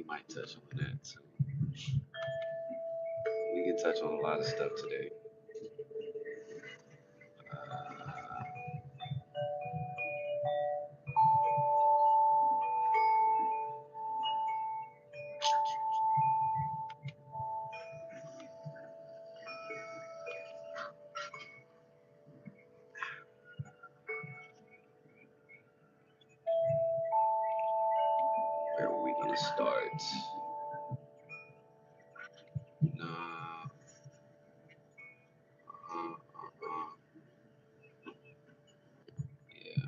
might touch on that too. We can touch on a lot of stuff today. Uh, where are we gonna start? Uh, yeah.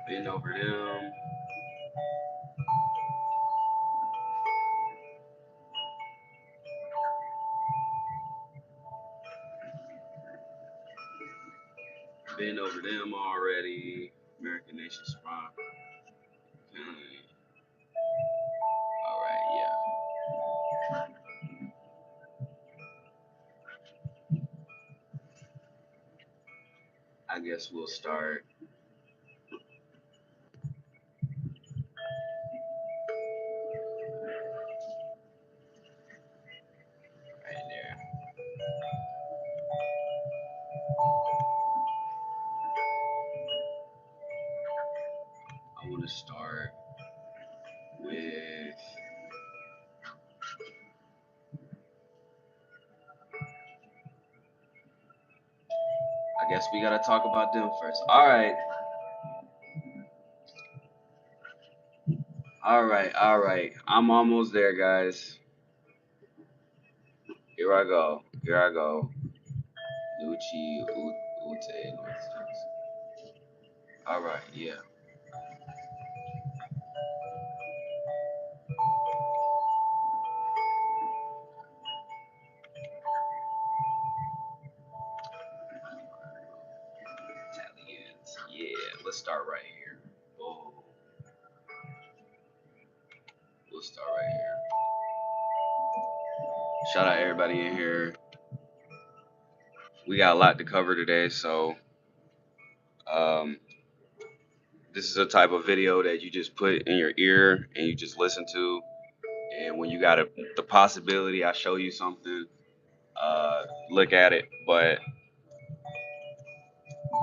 Bend over them. Been over them already. American Nation Spot. Okay. All right, yeah. I guess we'll start right there. I want to start with. I guess we gotta talk about them first. All right. All right. I'm almost there, guys. Here I go. Here I go. Nucci, Ute, North Texas. All right, yeah. Italians. Yeah, let's start right here. Oh, we'll start right here. Shout out everybody in here. We got a lot to cover today, so um, this is a type of video that you just put in your ear and you just listen to. And when you got the possibility, I show you something, look at it. But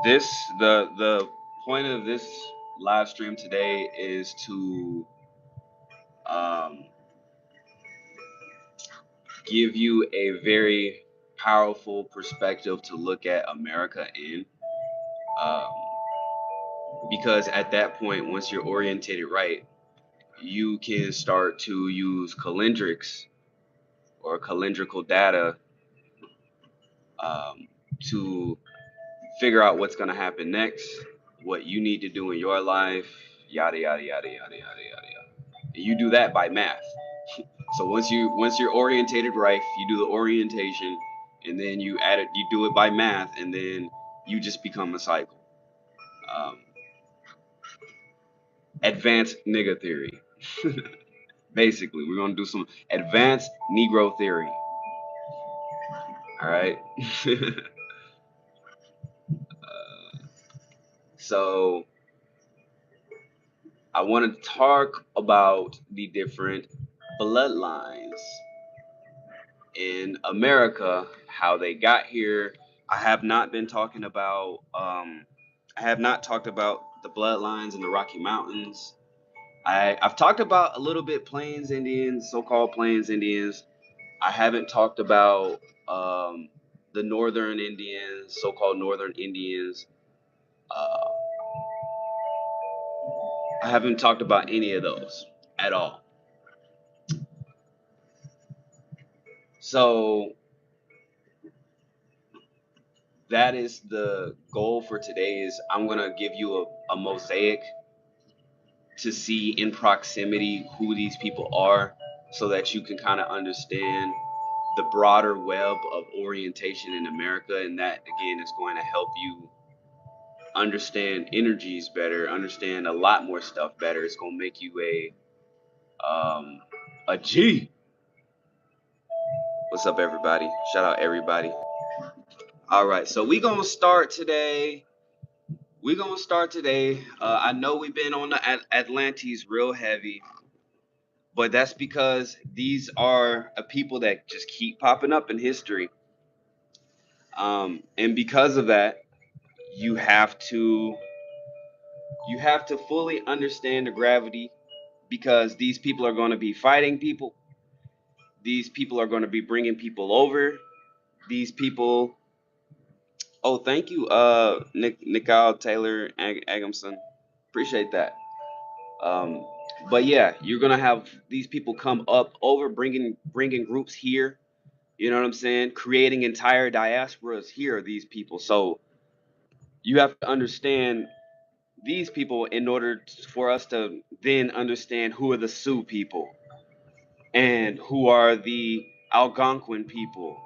this, the point of this live stream today is to um, give you a very powerful perspective to look at America in. Um, because at that point, once you're orientated right, you can start to use calendrics or calendrical data um, to figure out what's going to happen next, what you need to do in your life, yada yada yada yada yada yada yada. And you do that by math. So once you're orientated right, you do the orientation, and then you add it, you do it by math, and then you just become a cycle. Um, advanced nigga theory. Basically, we're gonna do some advanced Negro theory. All right. So I want to talk about the different bloodlines in America, how they got here. I have not been talking about. I have not talked about the bloodlines in the Rocky Mountains. I've talked about a little bit Plains Indians, so-called Plains Indians. I haven't talked about the Northern Indians, so-called Northern Indians. Uh, I haven't talked about any of those at all. So that is the goal for today. Is I'm gonna give you a mosaic to see in proximity who these people are, so that you can kind of understand the broader web of orientation in America, and that again is going to help you understand energies better, understand a lot more stuff better. It's gonna make you a G. What's up, everybody? Shout out everybody. All right, so we gonna start today. I know we've been on the Atlantes real heavy, but that's because these are a people that just keep popping up in history. And because of that, you have to fully understand the gravity, because these people are going to be fighting people. These people are going to be bringing people over. These people. Oh, thank you, Nicole Taylor Agamson. Appreciate that. Um, but yeah, you're gonna have these people come up over, bringing groups here. You know what I'm saying? Creating entire diasporas here. These people. So you have to understand these people in order for us to then understand who are the Sioux people and who are the Algonquin people,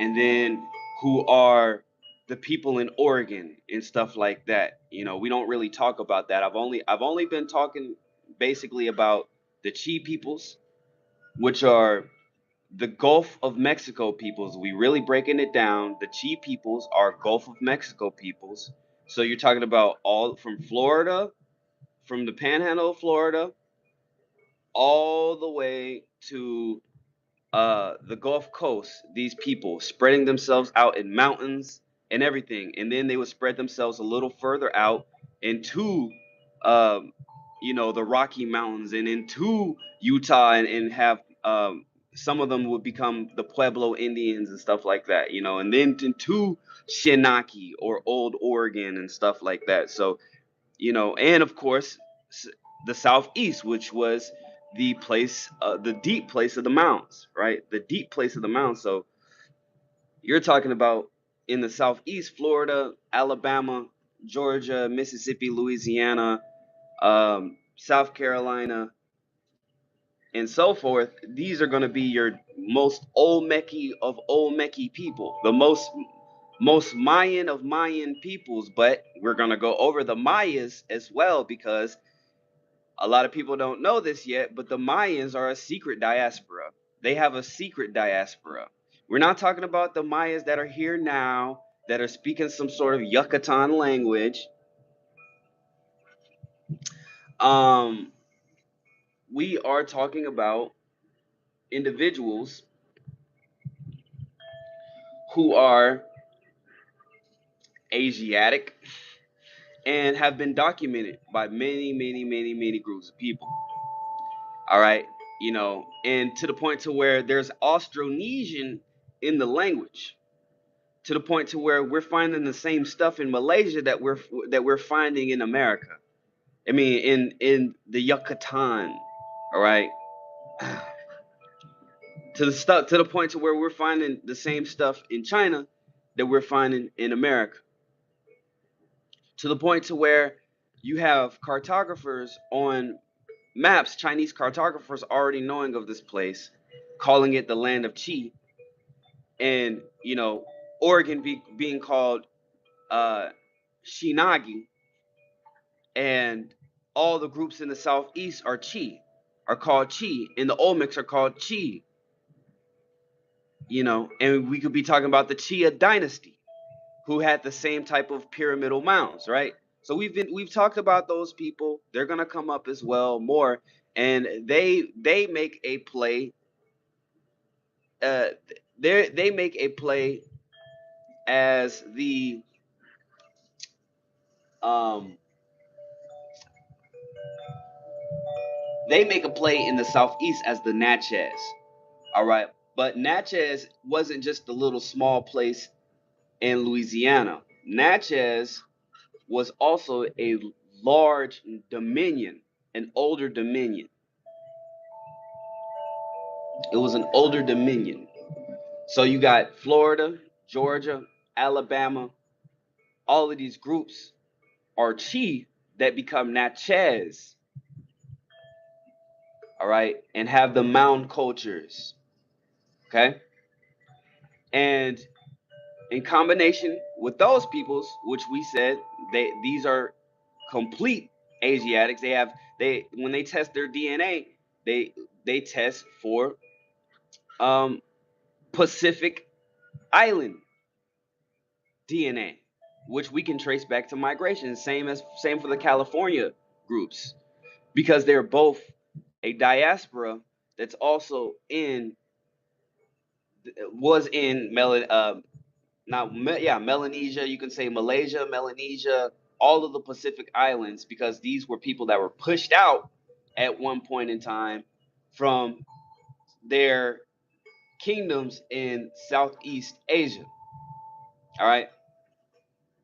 and then who are the people in Oregon and stuff like that. You know, we don't really talk about that. I've only been talking basically about the Chi peoples, which are the Gulf of Mexico peoples. We really breaking it down. The Chi peoples are Gulf of Mexico peoples. So you're talking about all from Florida, from the Panhandle of Florida, all the way to the Gulf Coast. These people spreading themselves out in mountains and everything, and then they would spread themselves a little further out into, um, the Rocky Mountains and into Utah, and have some of them would become the Pueblo Indians and stuff like that, and then into Shenaki or Old Oregon and stuff like that. So, and of course, the Southeast, which was the place, the deep place of the mountains, right? The deep place of the mountains. So you're talking about in the Southeast, Florida, Alabama, Georgia, Mississippi, Louisiana, South Carolina, and so forth. These are going to be your most Olmeci of Olmeci people, the most Mayan of Mayan peoples. But we're going to go over the Mayas as well, because a lot of people don't know this yet, but the Mayans are a secret diaspora. They have a secret diaspora. We're not talking about the Mayas that are here now, that are speaking some sort of Yucatan language. Um, we are talking about individuals who are Asiatic and have been documented by many, many, many, many groups of people. All right, and to the point to where there's Austronesian in the language, to the point to where we're finding the same stuff in Malaysia that we're finding in America. I mean, in the Yucatan, all right. To the point to where we're finding the same stuff in China that we're finding in America. To the point to where you have cartographers on maps, Chinese cartographers already knowing of this place, calling it the land of Qi, and Oregon being called Shinagi, and all the groups in the Southeast are called Chi, and the Olmecs are called Chi. And we could be talking about the Chia dynasty, who had the same type of pyramidal mounds, right? So we've talked about those people. They're gonna come up as well more, and they make a play. Uh, they make a play as the um they make a play in the Southeast as the Natchez. All right. But Natchez wasn't just a little small place in Louisiana. Natchez was also a large dominion, an older dominion. It was an older dominion. So you got Florida, Georgia, Alabama. All of these groups are chi that become Natchez, all right, and have the mound cultures, okay? And in combination with those peoples, which we said these are complete Asiatics. They when they test their DNA, they test for um, Pacific Island DNA, which we can trace back to migration. Same for the California groups, because they're both a diaspora that's also in was in Melanesia. You can say Malaysia, Melanesia, all of the Pacific Islands, because these were people that were pushed out at one point in time from their kingdoms in Southeast Asia. All right.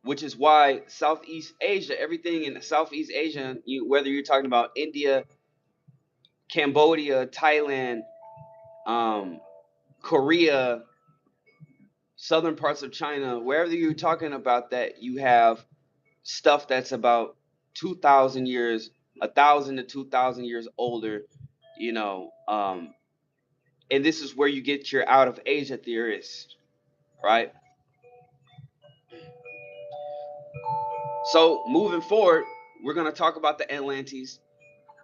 Which is why Southeast Asia, everything in Southeast Asia, whether you're talking about India, Cambodia, Thailand, um, Korea, southern parts of China, wherever you're talking about that, you have stuff that's about 2,000 years, 1,000 to 2,000 years older, you know, and this is where you get your out of Asia theorists, right? So moving forward, we're going to talk about the Atlantes.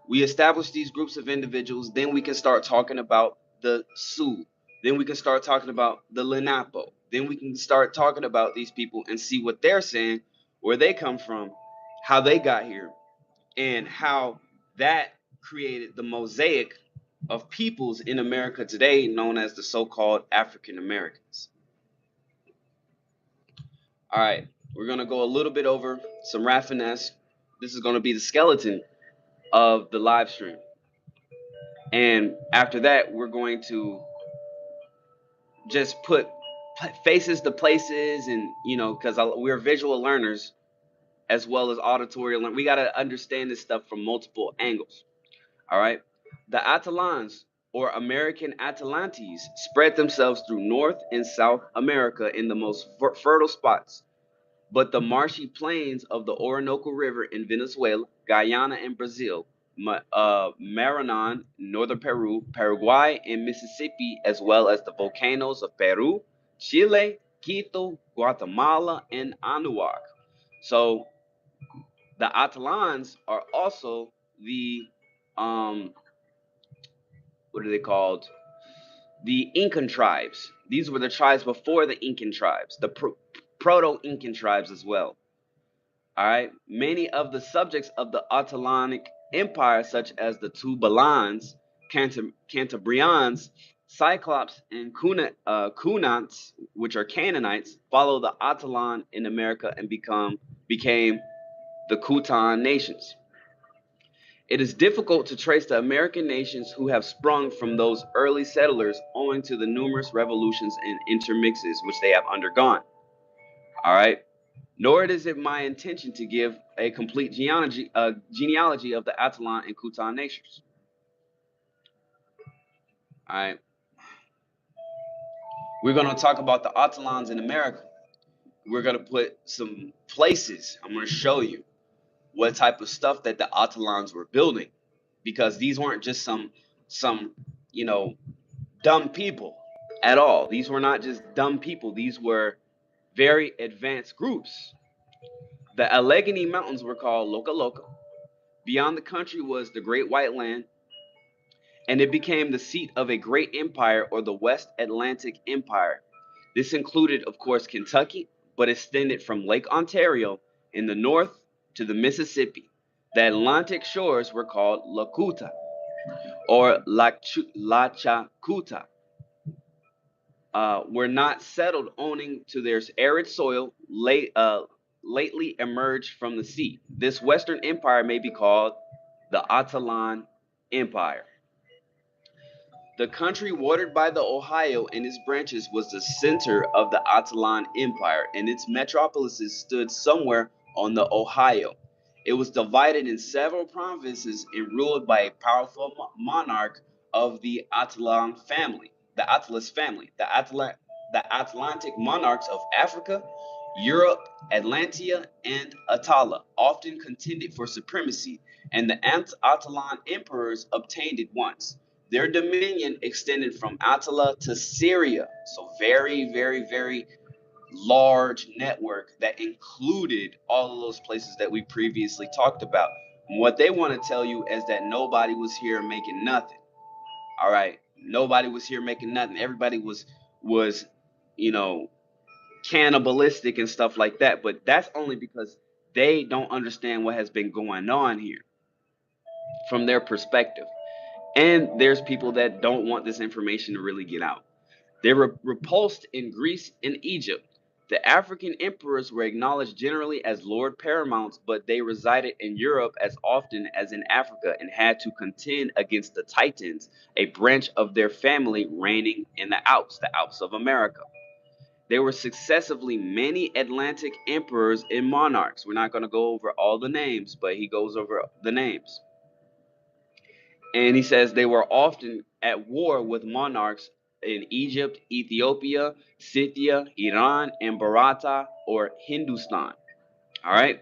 We establish these groups of individuals, then we can start talking about the Sioux. Then we can start talking about the Lenape. Then we can start talking about these people and see what they're saying, where they come from, how they got here, and how that created the mosaic of peoples in America today, known as the so-called African Americans. All right, we're going to go a little bit over some raffinesse. This is going to be the skeleton of the live stream. And after that, we're going to just put faces to places, and because we're visual learners as well as auditory learners. We got to understand this stuff from multiple angles. All right. The Atalans, or American Atalantes, spread themselves through North and South America in the most fertile spots. But the marshy plains of the Orinoco River in Venezuela, Guyana, and Brazil, Maranon, northern Peru, Paraguay, and Mississippi, as well as the volcanoes of Peru, Chile, Quito, Guatemala, and Anuak. So the Atalans are also the what are they called? The Incan tribes. These were the tribes before the Incan tribes, the proto-Incan tribes as well. All right. Many of the subjects of the Atlantic Empire, such as the Tubalans, Cantabrians, Cyclops, and Cunants, which are Canaanites, follow the Atalan in America and became the Kutan nations. It is difficult to trace the American nations who have sprung from those early settlers owing to the numerous revolutions and intermixes which they have undergone. All right. Nor is it my intention to give a complete genealogy of the Atalan and Kutan nations. All right. We're going to talk about the Atalans in America. We're going to put some places. I'm going to show you what type of stuff that the Atalans were building, because these weren't just some dumb people at all. These were not just dumb people. These were very advanced groups. The Allegheny Mountains were called Loca Loca. Beyond the country was the Great White Land, and it became the seat of a great empire, or the West Atlantic Empire. This included, of course, Kentucky, but extended from Lake Ontario in the north to the Mississippi. The Atlantic shores were called La Cuta, or La Chacuta. Were not settled owing to their arid soil, lately emerged from the sea. This Western Empire may be called the Atalan Empire. The country watered by the Ohio and its branches was the center of the Atalan Empire, and its metropolises stood somewhere on the Ohio. It was divided in several provinces and ruled by a powerful monarch of the Atalan family, the Atlas family. The the Atlantic monarchs of Africa, Europe, Atlantia, and Atala often contended for supremacy, and the Atalan emperors obtained it once. Their dominion extended from Attila to Syria, so very, very, very large network that included all of those places that we previously talked about. And what they want to tell you is that nobody was here making nothing. All right, nobody was here making nothing. Everybody was, you know, cannibalistic and stuff like that. But that's only because they don't understand what has been going on here from their perspective. And there's people that don't want this information to really get out. They were repulsed in Greece and Egypt. The African emperors were acknowledged generally as lord paramounts, but they resided in Europe as often as in Africa and had to contend against the Titans, a branch of their family reigning in the Alps of America. There were successively many Atlantic emperors and monarchs. We're not going to go over all the names, but he goes over the names. And he says they were often at war with monarchs in Egypt, Ethiopia, Scythia, Iran, and Bharata or Hindustan. All right.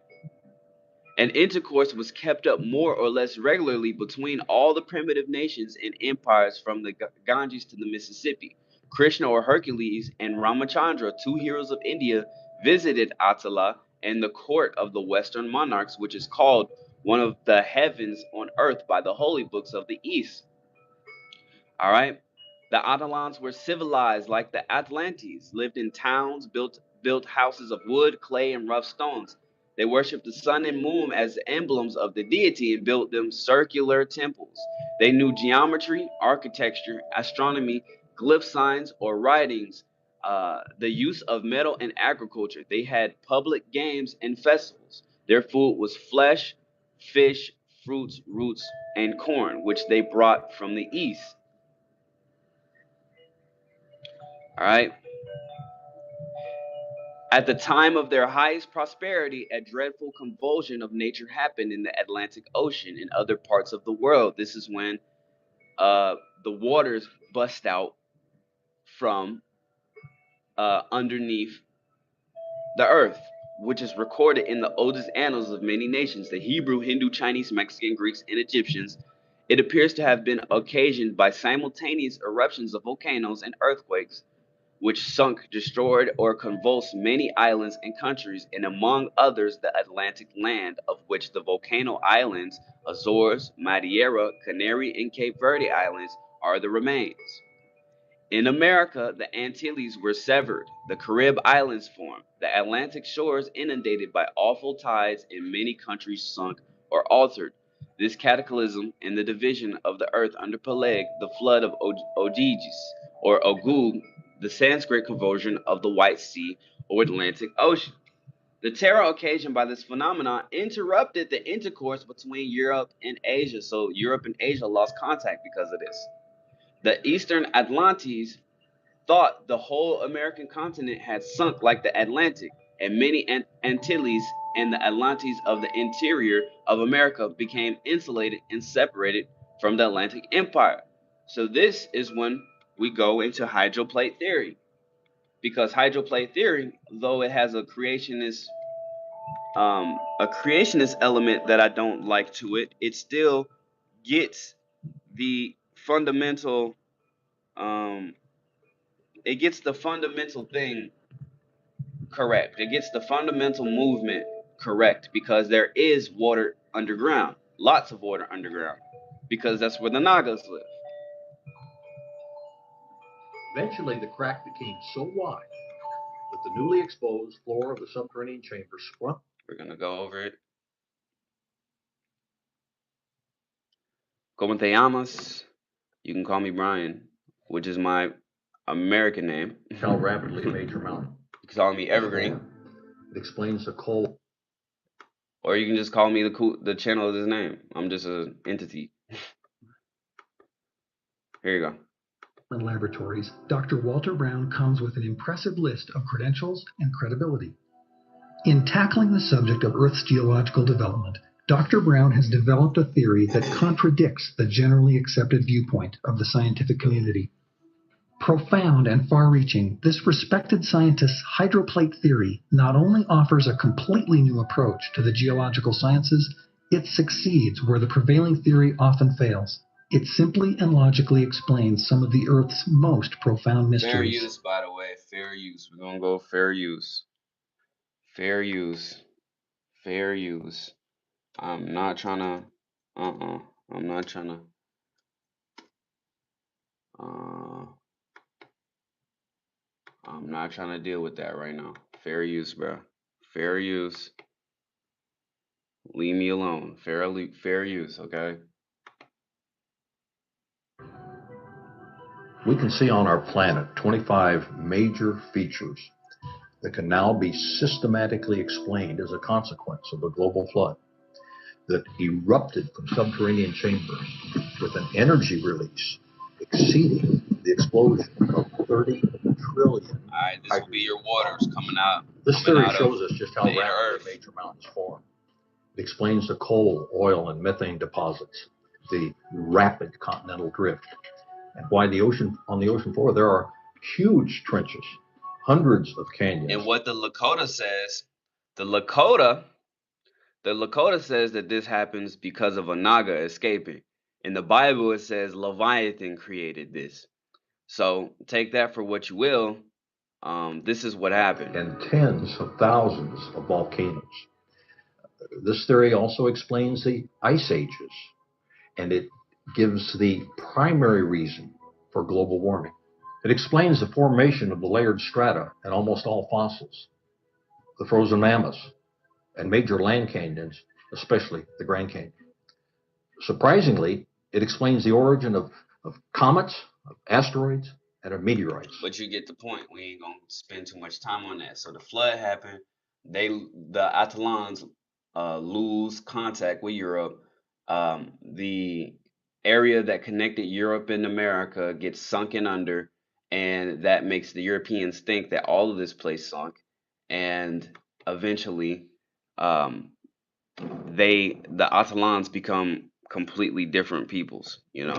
And intercourse was kept up more or less regularly between all the primitive nations and empires from the Ganges to the Mississippi. Krishna or Hercules and Ramachandra, two heroes of India, visited Attila and the court of the Western monarchs, which is called one of the heavens on earth by the holy books of the East. All right. The Atalans were civilized like the Atlantes, lived in towns, built houses of wood, clay, and rough stones. They worshipped the sun and moon as emblems of the deity and built them circular temples. They knew geometry, architecture, astronomy, glyph signs or writings, the use of metal and agriculture. They had public games and festivals. Their food was flesh, fish, fruits, roots, and corn, which they brought from the east. All right. At the time of their highest prosperity, a dreadful convulsion of nature happened in the Atlantic Ocean and other parts of the world. This is when the waters bust out from underneath the earth, which is recorded in the oldest annals of many nations, the Hebrew, Hindu, Chinese, Mexican, Greeks, and Egyptians. It appears to have been occasioned by simultaneous eruptions of volcanoes and earthquakes, which sunk, destroyed, or convulsed many islands and countries, and among others the Atlantic land, of which the volcano islands, Azores, Madeira, Canary, and Cape Verde Islands, are the remains. In America, the Antilles were severed, the Carib Islands formed, the Atlantic shores inundated by awful tides, and many countries sunk or altered. This cataclysm in the division of the earth under Peleg, the flood of Ogyges, or Ogug, the Sanskrit conversion of the White Sea or Atlantic Ocean. The terror occasioned by this phenomenon interrupted the intercourse between Europe and Asia, so Europe and Asia lost contact because of this. The Eastern Atlantes thought the whole American continent had sunk like the Atlantic, and many Antilles and the Atlantes of the interior of America became insulated and separated from the Atlantic Empire. So this is when we go into hydroplate theory, because hydroplate theory, though it has a creationist element that I don't like to it, it still gets the fundamental it gets the fundamental thing correct. It gets the fundamental movement correct because there is water underground, lots of water underground, because that's where the Nagas live. Eventually, the crack became so wide that the newly exposed floor of the subterranean chamber sprung. We're gonna go over it. Como te llamas? You can call me Brian, which is my American name. How rapidly Major Mountain. You can call me Evergreen. It explains the coal. Or you can just call me the channel of his name. I'm just an entity. Here you go. Laboratories, Dr. Walter Brown comes with an impressive list of credentials and credibility. In tackling the subject of Earth's geological development, Dr. Brown has developed a theory that contradicts the generally accepted viewpoint of the scientific community. Profound and far-reaching, this respected scientist's hydroplate theory not only offers a completely new approach to the geological sciences, it succeeds where the prevailing theory often fails. It simply and logically explains some of the Earth's most profound mysteries. Fair use, by the way. Fair use. We're going to go fair use. Fair use. Fair use. I'm not trying to. I'm not trying to. I'm not trying to deal with that right now. Fair use, bro. Fair use. Leave me alone. Fair use, okay? We can see on our planet 25 major features that can now be systematically explained as a consequence of a global flood that erupted from subterranean chambers with an energy release exceeding the explosion of 30 trillion. All right, this will be your waters coming out. This theory shows us just how rapidly major mountains form. It explains the coal, oil, and methane deposits, the rapid continental drift, and why on the ocean floor there are huge trenches, hundreds of canyons. And what the Lakota says, the Lakota says that this happens because of a Naga escaping. In the Bible, it says Leviathan created this. So take that for what you will. This is what happened. And tens of thousands of volcanoes. This theory also explains the ice ages, and it gives the primary reason for global warming. It explains the formation of the layered strata in almost all fossils, the frozen mammoths, and major land canyons, especially the Grand Canyon. Surprisingly, it explains the origin of comets, of asteroids, and of meteorites. But you get the point. We ain't gonna spend too much time on that. So the flood happened. The Atalans lose contact with Europe. The area that connected Europe and America gets sunken under, and that makes the Europeans think that all of this place sunk, and eventually, the Atalans become completely different peoples. You know,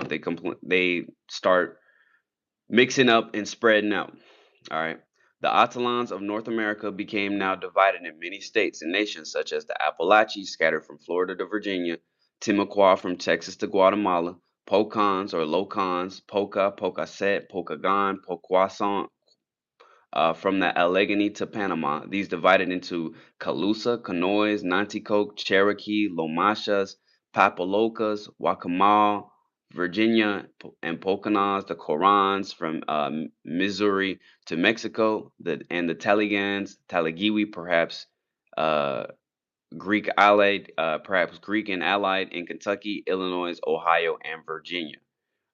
they start mixing up and spreading out. All right. The Atalans of North America became now divided in many states and nations, such as the Appalachians, scattered from Florida to Virginia, Timucua from Texas to Guatemala, Pocans or Locans, Poca, Pocasset, Pocagon, Poquason, from the Allegheny to Panama. These divided into Calusa, Canoes, Nanticoke, Cherokee, Lomachas, Papalocas, Waccamaw, Virginia, and Poconos, the Korans from Missouri to Mexico, and the Taligans, Taligui, perhaps Greek allied, perhaps Greek and allied in Kentucky, Illinois, Ohio, and Virginia.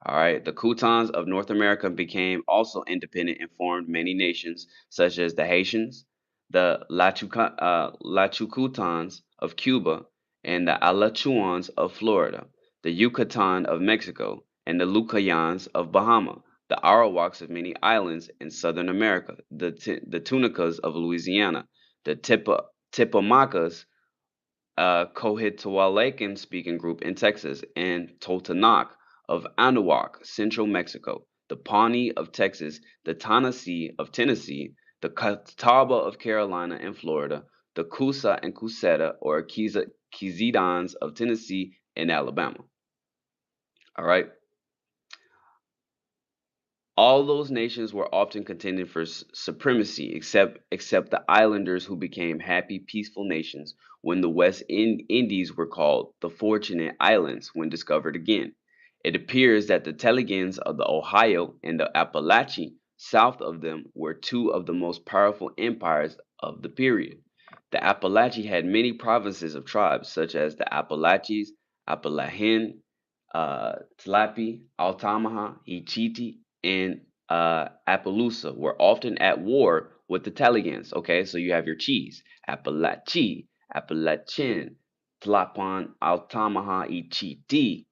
All right, the Coutons of North America became also independent and formed many nations, such as the Haitians, the Lachucutans of Cuba, and the Alachuans of Florida, the Yucatan of Mexico, and the Lucayans of Bahama, the Arawaks of many islands in Southern America, the Tunicas of Louisiana, the Tipomacas, Cohitawalecan speaking group in Texas, and Totonac of Anahuac, Central Mexico, the Pawnee of Texas, the Tennessee of Tennessee, the Catawba of Carolina and Florida, the Coosa and Cousetta or Kizidans of Tennessee and Alabama. All right. All those nations were often contending for supremacy, except the islanders, who became happy, peaceful nations when the West Indies were called the Fortunate Islands when discovered again. It appears that the Teligans of the Ohio and the Appalachee south of them were two of the most powerful empires of the period. The Appalachee had many provinces of tribes, such as the Appalachies, Appalachian, Tlapi, Altamaha, Ichiti, and Appaloosa were often at war with the Teligans. Okay, so you have your cheese, Appalachi, Appalachian, Tlapan, Altamaha, Ichiti,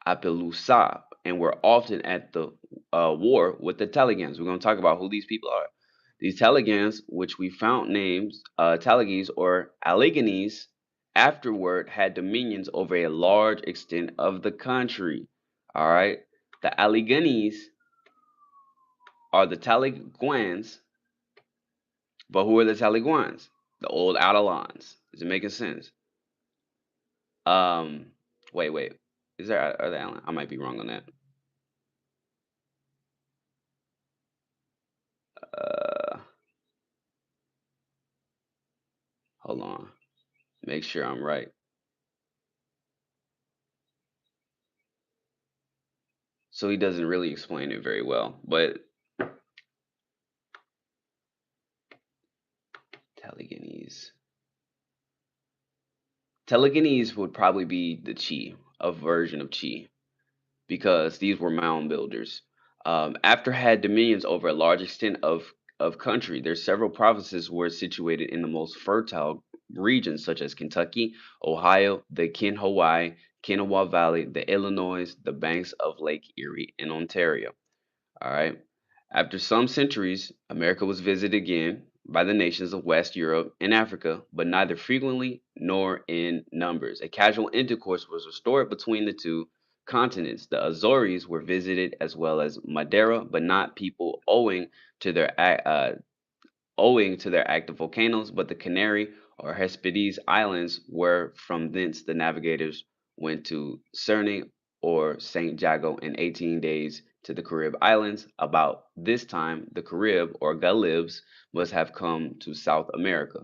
Appaloosa, and were often at the war with the Teligans. We're going to talk about who these people are. These Teligans, which we found names Teligese or Alleghenies, afterward had dominions over a large extent of the country. All right, the Alleghenies are the Taliguans. But who are the Taliguans? The old Adelons. Is it making sense? Um, wait. Is there are the Adelan? I might be wrong on that. Uh, hold on. Make sure I'm right. So he doesn't really explain it very well, but Telegonese. Telegonese would probably be the Chi, a version of Chi, because these were mound builders. After had dominions over a large extent of country, their several provinces were situated in the most fertile regions, such as Kentucky, Ohio, the Kanawha Valley, the Illinois, the banks of Lake Erie, and Ontario. All right. After some centuries, America was visited again by the nations of West Europe and Africa, but neither frequently nor in numbers. A casual intercourse was restored between the two continents. The Azores were visited as well as Madeira, but not people owing to their active volcanoes, but the Canary or Hebrides Islands were from thence the navigators went to Cerny or St. Jago in 18 days to the Carib Islands. About this time, the Carib or Galibs must have come to South America.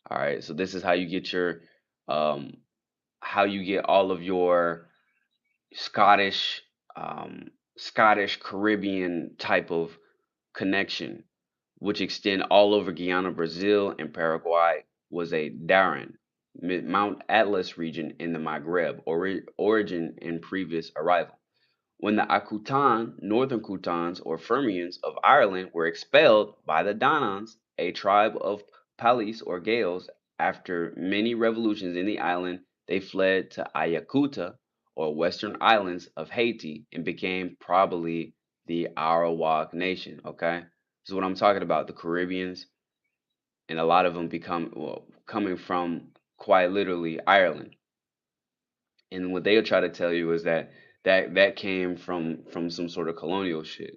All right, so this is how you get your um, how you get all of your Scottish Scottish Caribbean type of connection which extend all over Guyana, Brazil, and Paraguay, was a Darien, Mount Atlas region in the Maghreb, origin in previous arrival. When the Akutan, Northern Kutans, or Fermians of Ireland were expelled by the Danans, a tribe of Palis or Gaels, after many revolutions in the island, they fled to Ayakuta, or Western Islands of Haiti, and became probably the Arawak nation. Okay, this is what I'm talking about. The Caribbeans, and a lot of them coming from quite literally Ireland. And what they'll try to tell you is that that came from some sort of colonial shit.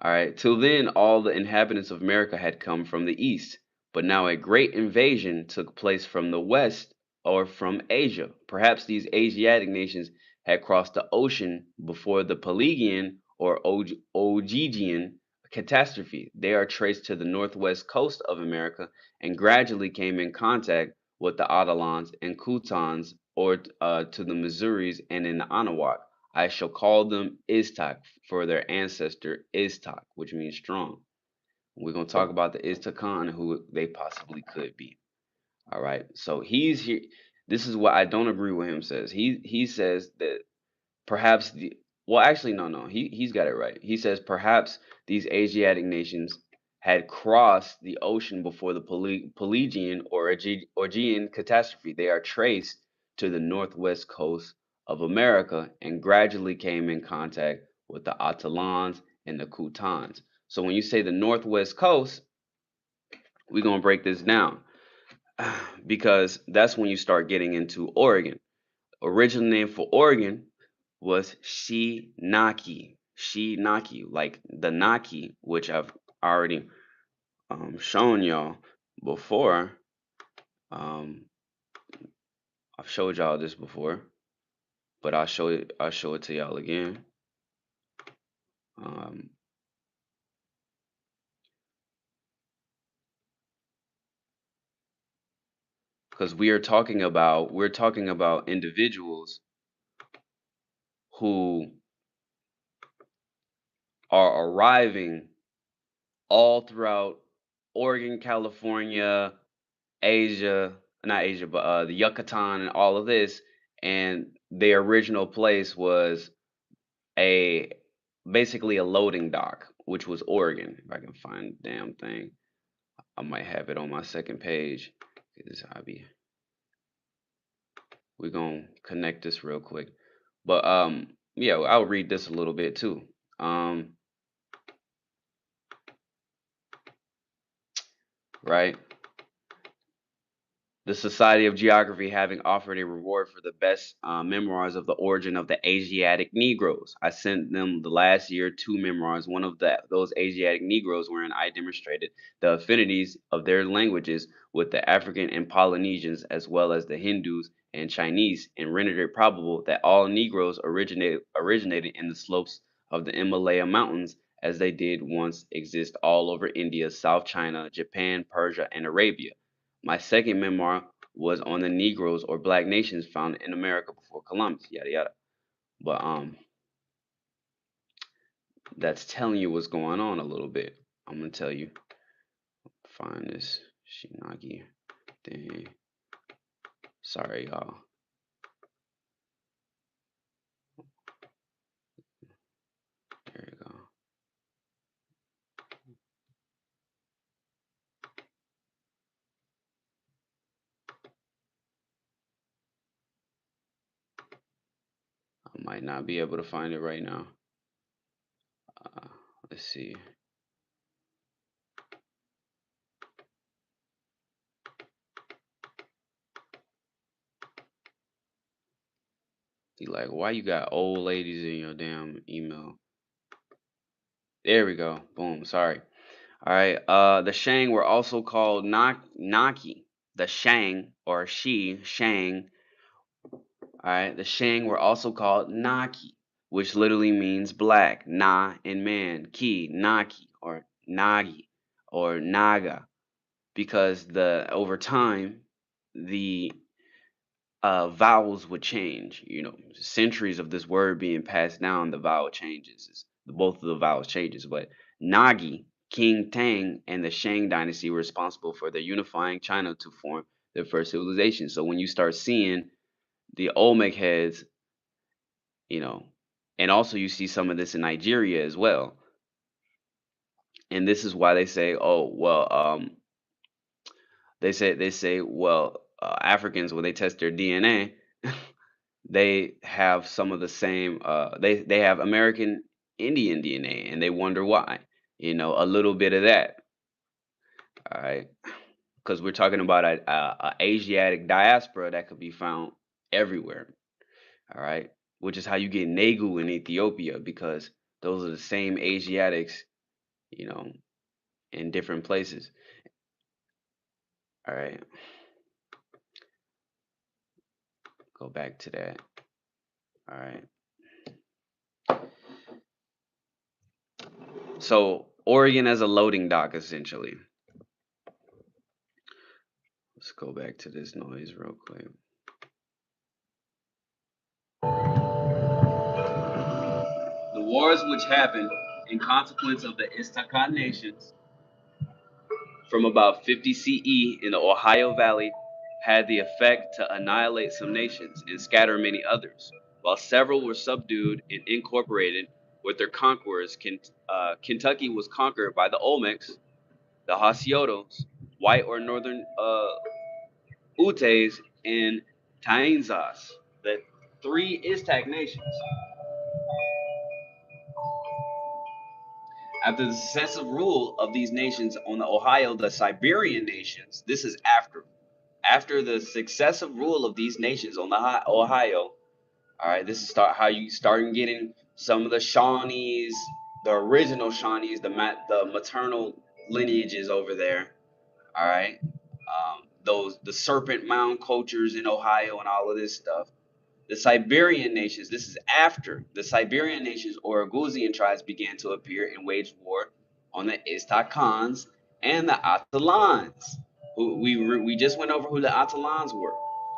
All right. Till then, all the inhabitants of America had come from the east, but now a great invasion took place from the west or from Asia. Perhaps these Asiatic nations had crossed the ocean before the Pelagian or Ogygian catastrophe. They are traced to the northwest coast of America and gradually came in contact with the Adelans and Kutans or to the Missouris and in the Anahuac. I shall call them Iztak for their ancestor Iztak, which means strong. We're going to talk about the Iztakan and who they possibly could be. All right. So he's here. This is what I don't agree with him says. He says that perhaps the well actually no he's got it right. He says perhaps these Asiatic nations had crossed the ocean before the Pelagian or Aegean catastrophe. They are traced to the northwest coast of America and gradually came in contact with the Atalans and the Kutans. So when you say the northwest coast, we're going to break this down because that's when you start getting into Oregon. Original name for Oregon was Shinaki. Shinaki, like the Naki, which I've already shown y'all before. Um, I've showed y'all this before, but I'll show it to y'all again. Um, because we're talking about individuals who are arriving all throughout Oregon, California, Asia, not Asia, but the Yucatan and all of this, and their original place was a basically a loading dock, which was Oregon. If I can find the damn thing, I might have it on my second page. This hobby. We're gonna connect this real quick, but yeah, I'll read this a little bit too. Right. The Society of Geography having offered a reward for the best memoirs of the origin of the Asiatic Negroes. I sent them the last year 2 memoirs. One of those Asiatic Negroes, wherein I demonstrated the affinities of their languages with the African and Polynesians, as well as the Hindus and Chinese, and rendered it probable that all Negroes originated in the slopes of the Himalaya Mountains, as they did once exist all over India, South China, Japan, Persia, and Arabia. My second memoir was on the Negroes or Black nations found in America before Columbus, yada yada. But that's telling you what's going on a little bit. I'm gonna tell you. Find this Shinagi thing. Sorry, y'all. There you go. I might not be able to find it right now. Let's see. He like, why you got old ladies in your damn email? There we go. Boom. Sorry. All right. The Shang were also called Naki. The Shang or Shang. All right. The Shang were also called Naki, which literally means black, Na and man, Ki, Naki or Nagi or Naga, because the over time the vowels would change. You know, centuries of this word being passed down, the vowel changes. Both of the vowels changes, but Nagi, King Tang, and the Shang dynasty were responsible for the unifying China to form the first civilization. So when you start seeing the Olmec heads, you know, and also you see some of this in Nigeria as well. And this is why they say, oh well, they say, well, Africans when they test their DNA, they have some of the same. They have American Indian DNA, and they wonder why. You know, a little bit of that. All right, because we're talking about a Asiatic diaspora that could be found everywhere. All right, which is how you get Negu in Ethiopia, because those are the same Asiatics, you know, in different places. All right, go back to that. All right. So Oregon as a loading dock, essentially. Let's go back to this noise real quick. The wars which happened in consequence of the Istacad nations from about 50 CE in the Ohio Valley had the effect to annihilate some nations and scatter many others, while several were subdued and incorporated with their conquerors. Kentucky was conquered by the Olmecs, the Hasiotos, white or northern Utes, and Tainzas, the 3 Iztec nations. After the successive rule of these nations on the Ohio, the Siberian nations, this is after the successive rule of these nations on the Ohio. All right, this is how you starting getting some of the Shawnees, the original Shawnees, the maternal lineages over there. All right, the Serpent Mound cultures in Ohio and all of this stuff. The Siberian nations, this is after the Siberian nations or Oghuz tribes began to appear and wage war on the Istakans and the Atalans. Who we just went over who the Atalans were.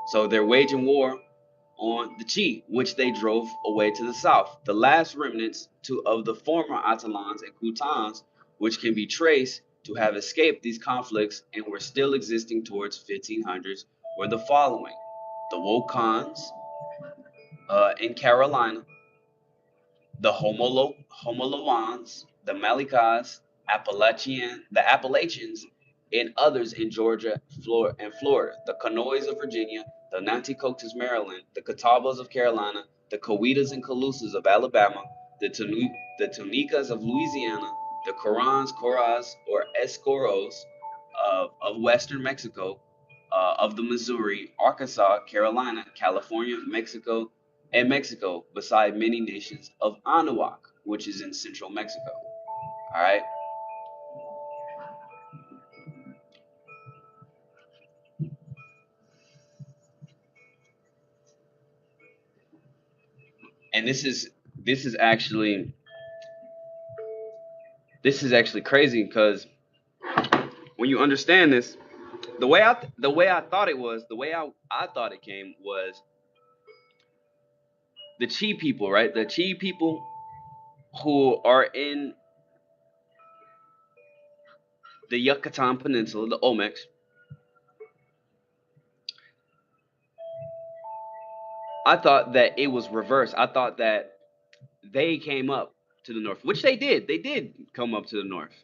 So they're waging war on the Chi, which they drove away to the south. The last remnants of the former Atalans and Kutans, which can be traced to have escaped these conflicts and were still existing towards 1500s, were the following: the Wokans, in Carolina, the Homolawans, the Malikas, the Appalachians, and others in Georgia and Florida, the Canoes of Virginia, the Nanticoke, Maryland, the Catawbas of Carolina, the Coetas and Calusas of Alabama, the Tunicas of Louisiana, the Coras or Escoros of western Mexico, of the Missouri, Arkansas, Carolina, California, Mexico, and Mexico, beside many nations of Anahuac, which is in central Mexico. All right. And this is actually crazy because when you understand this, the way I thought it was, the way I thought it came was the Chi people, right? The Chi people who are in the Yucatan Peninsula, the Olmecs. I thought that it was reversed. I thought that they came up to the north, which they did. They did come up to the north.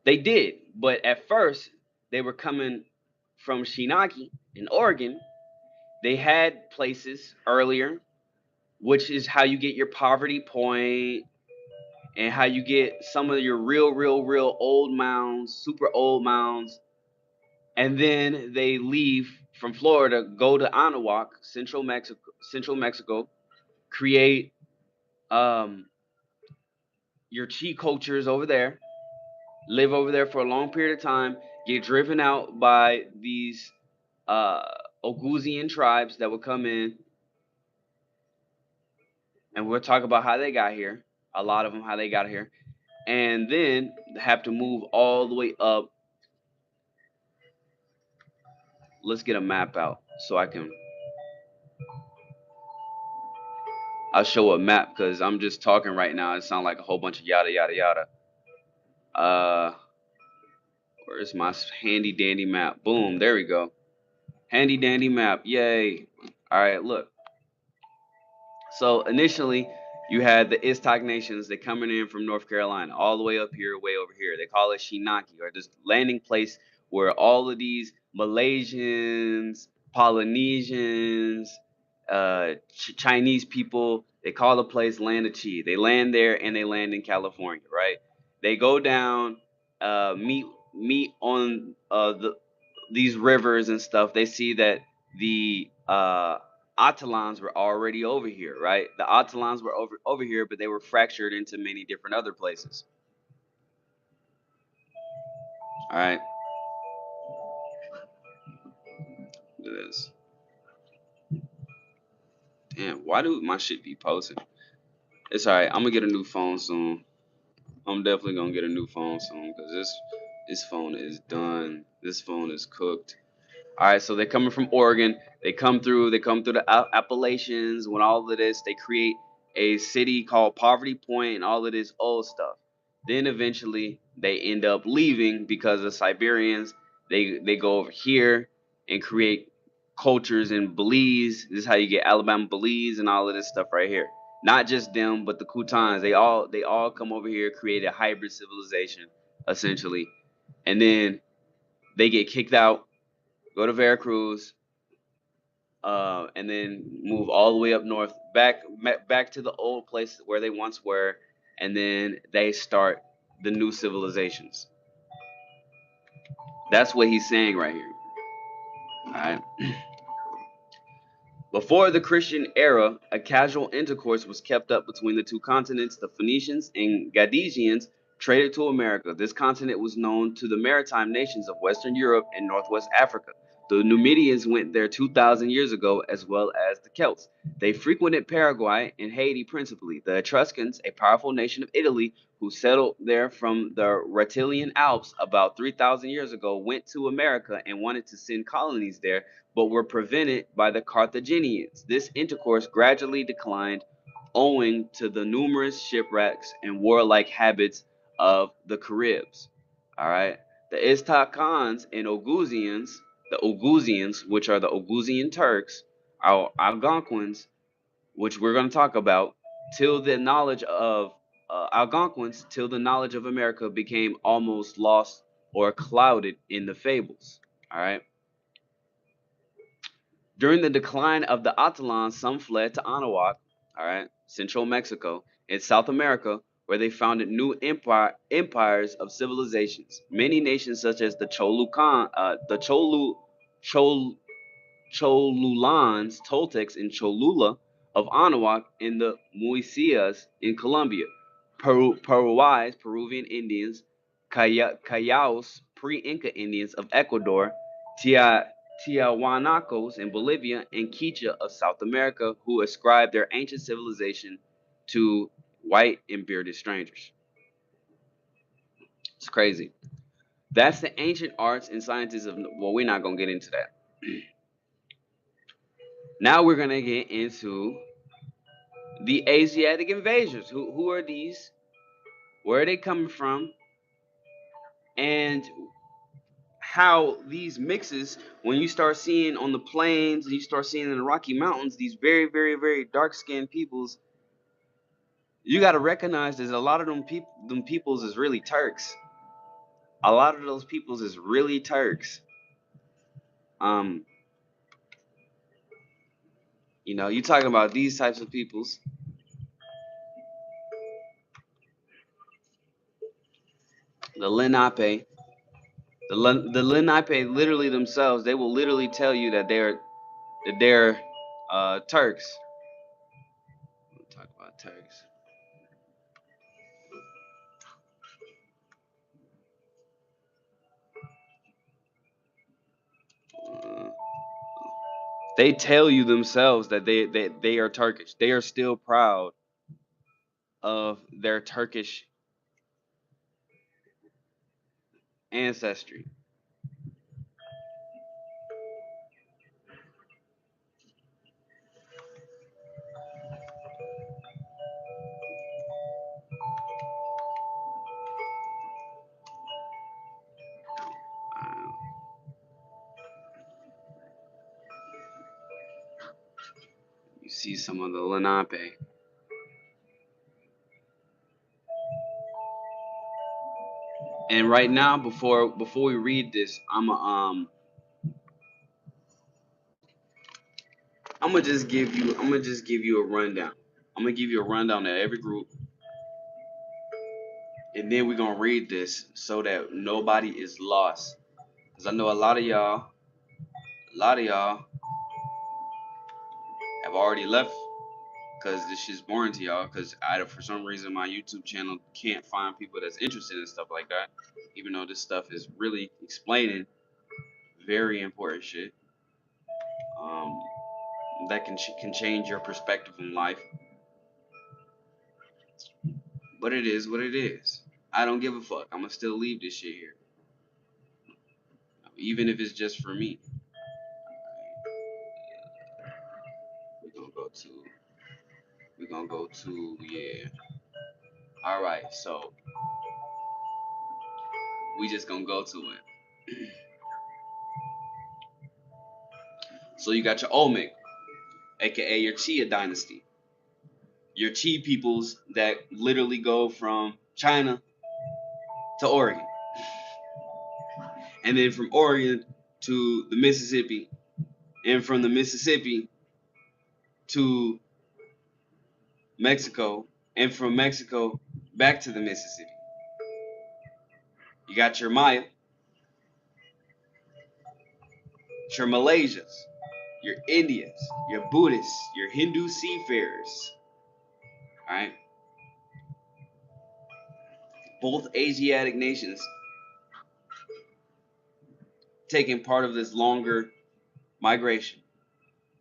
They did, but at first they were coming from Shinaki in Oregon. They had places earlier, which is how you get your poverty point and how you get some of your real old mounds, super old mounds. And then they leave from Florida, go to Anahuac, Central Mexico, create your Chi cultures over there, live over there for a long period of time, get driven out by these uh, Oguzian tribes that would come in, and we'll talk about how they got here. A lot of them, how they got here, and then have to move all the way up. Let's get a map out so I'll show a map because I'm just talking right now. It sounds like a whole bunch of yada yada yada. Where's my handy dandy map? Boom, there we go. Handy dandy map, yay. All right, look. So initially, you had the Iztec nations. They coming in from North Carolina, all the way up here, way over here. They call it Shinaki, or this landing place where all of these Malaysians, Polynesians, Chinese people, they call the place Land of Chi. They land there and they land in California, right? They go down, meet on these rivers and stuff. They see that the Atalans were already over here, right? The Atalans were over here, but they were fractured into many different other places. All right. Look at this. Damn, why do my shit be posting? It's all right. I'm gonna get a new phone soon. I'm definitely gonna get a new phone soon because this phone is done. This phone is cooked. All right, so they're coming from Oregon. They come through the Appalachians. When all of this, they create a city called Poverty Point and all of this old stuff. Then eventually they end up leaving because the Siberians. They go over here and create cultures in Belize. This is how you get Alabama, Belize, and all of this stuff right here. Not just them, but the Kutans. They all come over here, create a hybrid civilization essentially, and then they get kicked out, go to Veracruz, and then move all the way up north, back to the old place where they once were, and then they start the new civilizations. That's what he's saying right here. All right. Before the Christian era, a casual intercourse was kept up between the two continents. The Phoenicians and Gadesians traded to America. This continent was known to the maritime nations of Western Europe and Northwest Africa. The Numidians went there 2,000 years ago, as well as the Celts. They frequented Paraguay and Haiti principally. The Etruscans, a powerful nation of Italy who settled there from the Rutilian Alps about 3,000 years ago, went to America and wanted to send colonies there, but were prevented by the Carthaginians. This intercourse gradually declined owing to the numerous shipwrecks and warlike habits of the Caribs. All right. The Iztacans and Oguzians, the Oguzians, which are the Oguzian Turks, our Algonquins, which we're going to talk about, till the knowledge of Algonquins, till the knowledge of America became almost lost or clouded in the fables. All right. During the decline of the Atalans, some fled to Anahuac, all right, central Mexico, and South America, where they founded new empires of civilizations. Many nations, such as the Cholucan, the Cholu Chol Cholulans, Toltecs in Cholula of Anahuac, and the Muiscas in Colombia, Peruvians, Peruvian Indians, Cayaos, pre-Inca Indians of Ecuador, Tiahuanacos in Bolivia, and Quicha of South America, who ascribed their ancient civilization to white and bearded strangers. It's crazy. That's the ancient arts and sciences of. Well, we're not gonna get into that. Now we're gonna get into the Asiatic invaders. Who are these? Where are they coming from? And how these mixes, when you start seeing on the plains and you start seeing in the Rocky Mountains, these very, very, very dark-skinned peoples, you got to recognize that a lot of them peoples is really Turks. A lot of those peoples is really Turks. You know, you talking about these types of peoples. The Lenape. The Lenape literally themselves, they will literally tell you that they're Turks. We'll talk about Turks. Uh, they tell you themselves that they are Turkish. They are still proud of their Turkish ancestry. Uh, you see some of the Lenape. And right now, before we read this, I'm gonna just give you a rundown. I'm gonna give you a rundown of every group, and then we're gonna read this so that nobody is lost. Cause I know a lot of y'all have already left because this shit's boring to y'all. Cause for some reason my YouTube channel can't find people that's interested in stuff like that, even though this stuff is really explaining very important shit. Um, that can change your perspective on life. But it is what it is. I don't give a fuck. I'm gonna still leave this shit here, even if it's just for me. We're gonna go to. We're gonna go to. Yeah. All right. So we just gonna go to it. So you got your Olmec, aka your Chia dynasty. Your Chi peoples that literally go from China to Oregon, and then from Oregon to the Mississippi, and from the Mississippi to Mexico, and from Mexico back to the Mississippi. You got your Maya, your Malaysians, your Indians, your Buddhists, your Hindu seafarers. All right, both Asiatic nations taking part of this longer migration,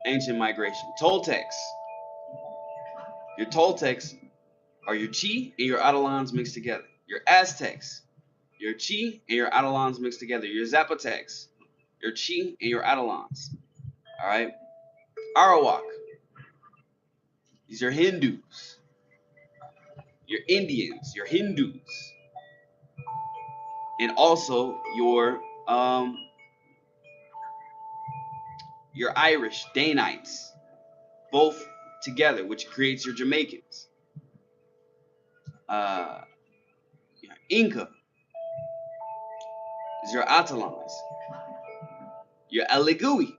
ancient migration. Toltecs. Your Toltecs are your Chi and your Adelans mixed together. Your Aztecs, your Chi and your Adelans mixed together. Your Zapotecs, your Chi and your Adelans. All right. Arawak, these are Hindus. Your Indians, your Hindus, and also your Irish Danites, both together, which creates your Jamaicans. Your Inca is your Atalans. Your Aligui,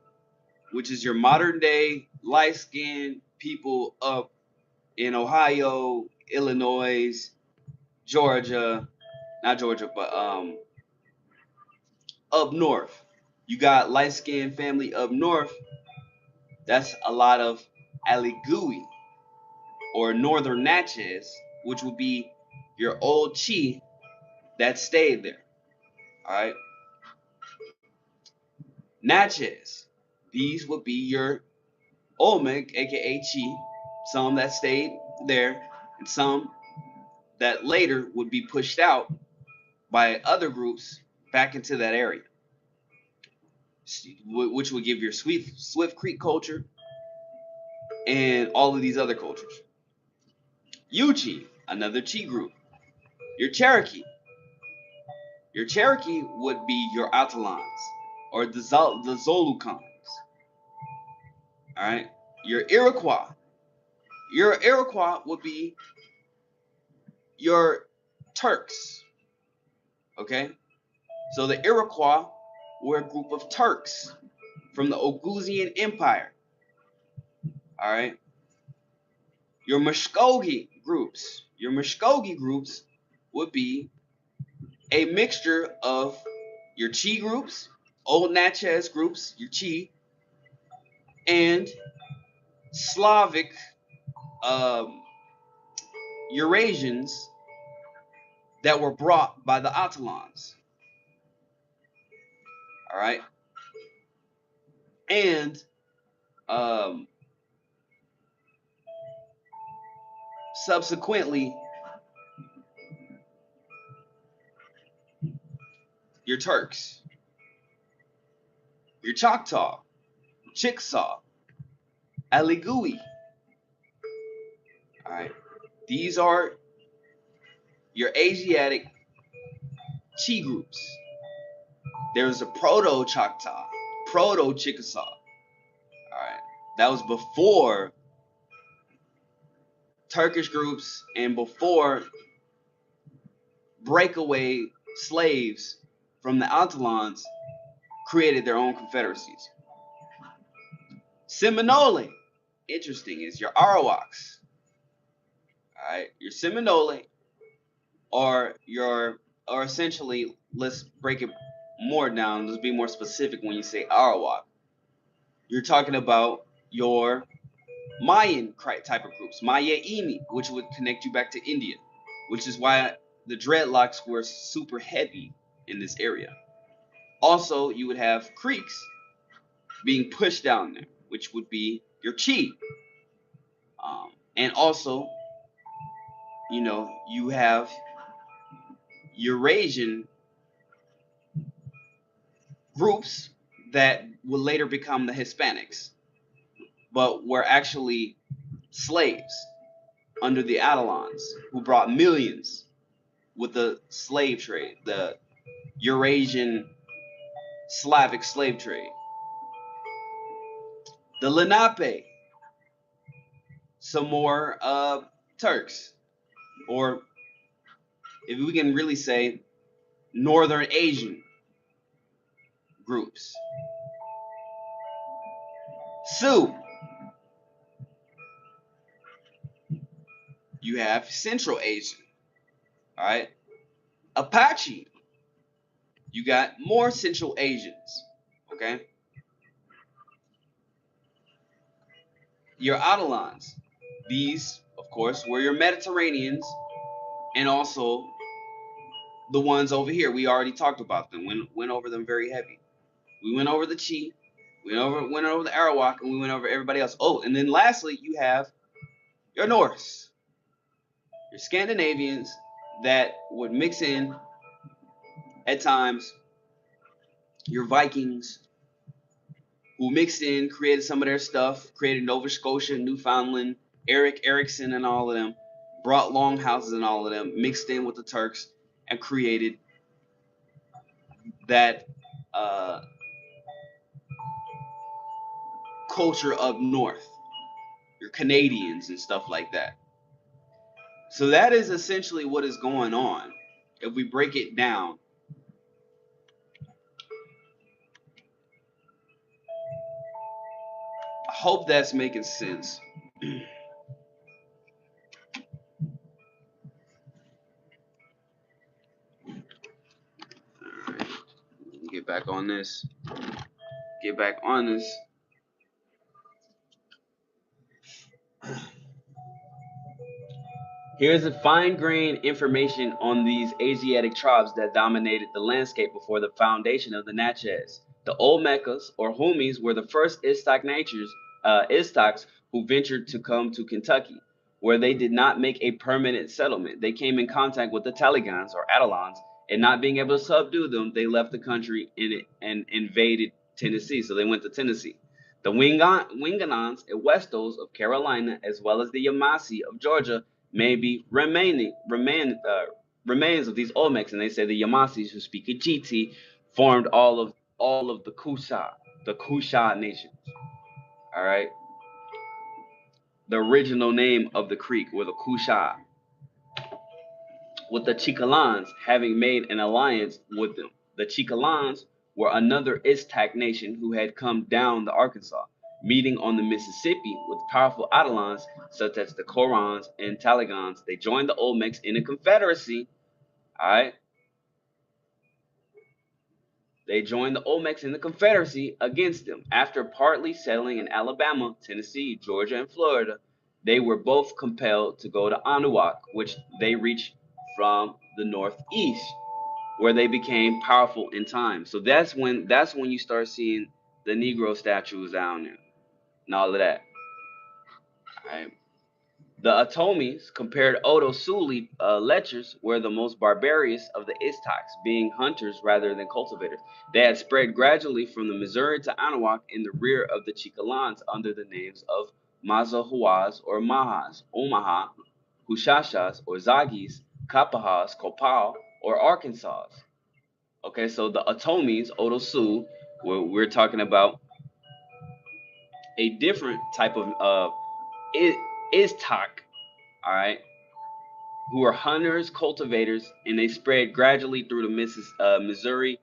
which is your modern day light-skinned people up in Ohio, Illinois, Georgia, not Georgia, but up north. You got light-skinned family up north. That's a lot of Aligui or Northern Natchez, which would be your old chief that stayed there. All right. Natchez. These would be your Olmec, aka Chi, some that stayed there, and some that later would be pushed out by other groups back into that area, which would give your Swift Creek culture and all of these other cultures. Yuchi, another Chi group. Your Cherokee. Your Cherokee would be your Atalans or the Zolukans. All right. Your Iroquois. Your Iroquois would be your Turks. Okay. So the Iroquois were a group of Turks from the Oghouzian Empire. All right. Your Muscogee groups. Your Muscogee groups would be a mixture of your Chi groups, Old Natchez groups, your Chi, and Slavic Eurasians that were brought by the Atalans. All right. And subsequently, your Turks, your Choctaw, Chickasaw, Aligui. All right. These are your Asiatic Chi groups. There's a Proto-Choctaw, Proto-Chickasaw. All right. That was before Turkish groups and before breakaway slaves from the Atalans created their own confederacies. Seminole, interesting, is your Arawaks. All right, your Seminole or essentially, let's break it more down. Let's be more specific when you say Arawak. You're talking about your Mayan type of groups, Maya Imi, which would connect you back to India, which is why the dreadlocks were super heavy in this area. Also, you would have Creeks being pushed down there, which would be your Chi. And also, you have Eurasian groups that would later become the Hispanics, but were actually slaves under the Atalans, who brought millions with the slave trade, the Eurasian Slavic slave trade. The Lenape, some more Turks, or if we can really say, Northern Asian groups. Sioux, you have Central Asian. All right. Apache, you got more Central Asians. Okay. Your Atalans, these, of course, were your Mediterraneans, and also the ones over here. We already talked about them. Went over them very heavy. We went over the Chi, we went over the Arawak, and we went over everybody else. Oh, and then lastly, you have your Norse, your Scandinavians that would mix in at times, your Vikings, who mixed in, created some of their stuff, created Nova Scotia, Newfoundland, Eric Erickson and all of them, brought longhouses and all of them, mixed in with the Turks, and created that culture up north, your Canadians and stuff like that. So that is essentially what is going on. If we break it down, I hope that's making sense. All right, get back on this. get back on this. Here's a fine-grained information on these Asiatic tribes that dominated the landscape before the foundation of the Natchez. The Olmecas, or Humis, were the first Iztacs who ventured to come to Kentucky, where they did not make a permanent settlement. They came in contact with the Taligans, or Adelons, and not being able to subdue them, they left the country and invaded Tennessee. So they went to Tennessee. The Winganons and Westos of Carolina, as well as the Yamasee of Georgia, may be remains of these Olmecs, and they say the Yamasees who speak Ijiti formed all of the Kusha nations. All right, the original name of the creek were the Kusha, with the Chicalans having made an alliance with them. The Chicalans were another Iztec nation who had come down the Arkansas, meeting on the Mississippi with powerful Adelons such as the Corons and Taligans. They joined the Olmecs in a confederacy. All right. They joined the Olmecs in the Confederacy against them. After partly settling in Alabama, Tennessee, Georgia, and Florida, they were both compelled to go to Anahuac, which they reached from the northeast, where they became powerful in time. So that's when you start seeing the Negro statues down there and all of that. All right. The Atomis, compared Oto-Sully lechers, were the most barbarous of the Iztacs, being hunters rather than cultivators. They had spread gradually from the Missouri to Anahuac in the rear of the Chicalans under the names of Mazahuas or Mahas, Omaha, Hushashas or Zagis, Kapahas, Copal, or Arkansas. Okay, so the Atomis, Oto-Sul, we're talking about a different type of Iztac, all right, who were hunters, cultivators, and they spread gradually through the Missouri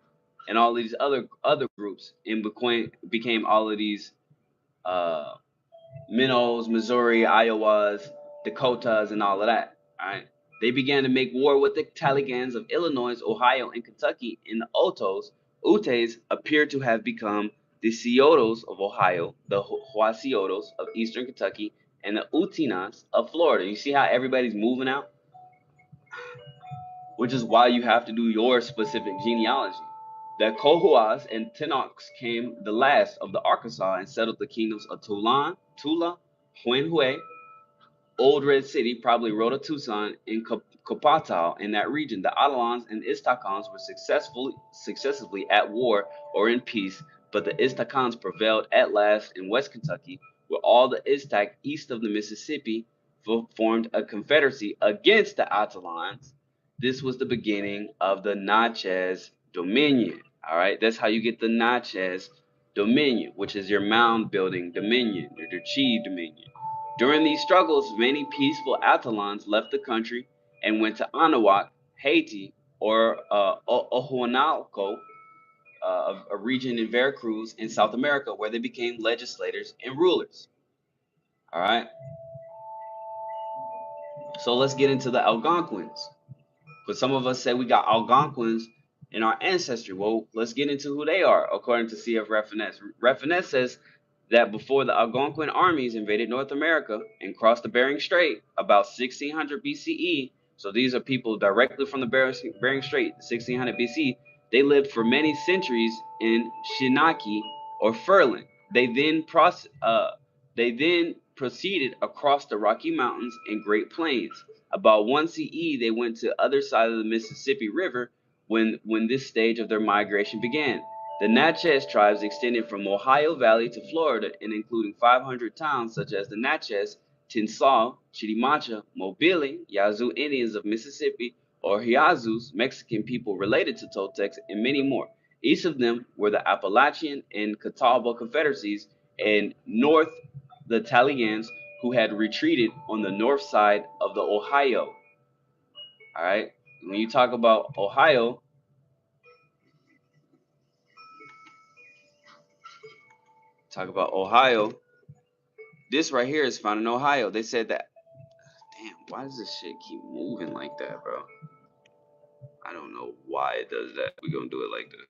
and all these other groups, and became all of these uh, Minnows, Missouri, Iowas, Dakotas, and all of that. All right, they began to make war with the Taligans of Illinois, Ohio, and Kentucky. And the Utes appear to have become the Sciotos of Ohio, the Huasciotos of Eastern Kentucky, and the Utinas of Florida. You see how everybody's moving out? Which is why you have to do your specific genealogy. The Cohuas and Tenochs came the last of the Arkansas and settled the kingdoms of Tula, Huenhue, Old Red City, probably Rota Tucson, and Copatao in that region. The Adelons and Istacons were successively at war or in peace, but the Istacons prevailed at last in West Kentucky, where all the Iztac east of the Mississippi formed a confederacy against the Adelons. This was the beginning of the Natchez Dominion. All right, that's how you get the Natchez Dominion, which is your mound building dominion, or your Chi Dominion. During these struggles, many peaceful Atalans left the country and went to Anahuac, Haiti, or Ohuanalco, a region in Veracruz in South America, where they became legislators and rulers. All right, so let's get into the Algonquins. But some of us say we got Algonquins in our ancestry. Well, let's get into who they are, according to C.F. Rafines. Rafines says that before the Algonquin armies invaded North America and crossed the Bering Strait about 1600 BCE, so these are people directly from the Bering Strait, 1600 BC, they lived for many centuries in Shinaki or Furlan. They then proceeded across the Rocky Mountains and Great Plains. About 1 CE, they went to the other side of the Mississippi River when this stage of their migration began. The Natchez tribes extended from Ohio Valley to Florida and including 500 towns such as the Natchez, Tinsal, Chitimacha, Mobile, Yazoo Indians of Mississippi, or Hiazus, Mexican people related to Toltecs, and many more. East of them were the Appalachian and Catawba confederacies, and north the Taligans, who had retreated on the north side of the Ohio. All right. When you talk about Ohio, this right here is found in Ohio. They said that. Damn, why does this shit keep moving like that, bro? I don't know why it does that. We're gonna do it like this.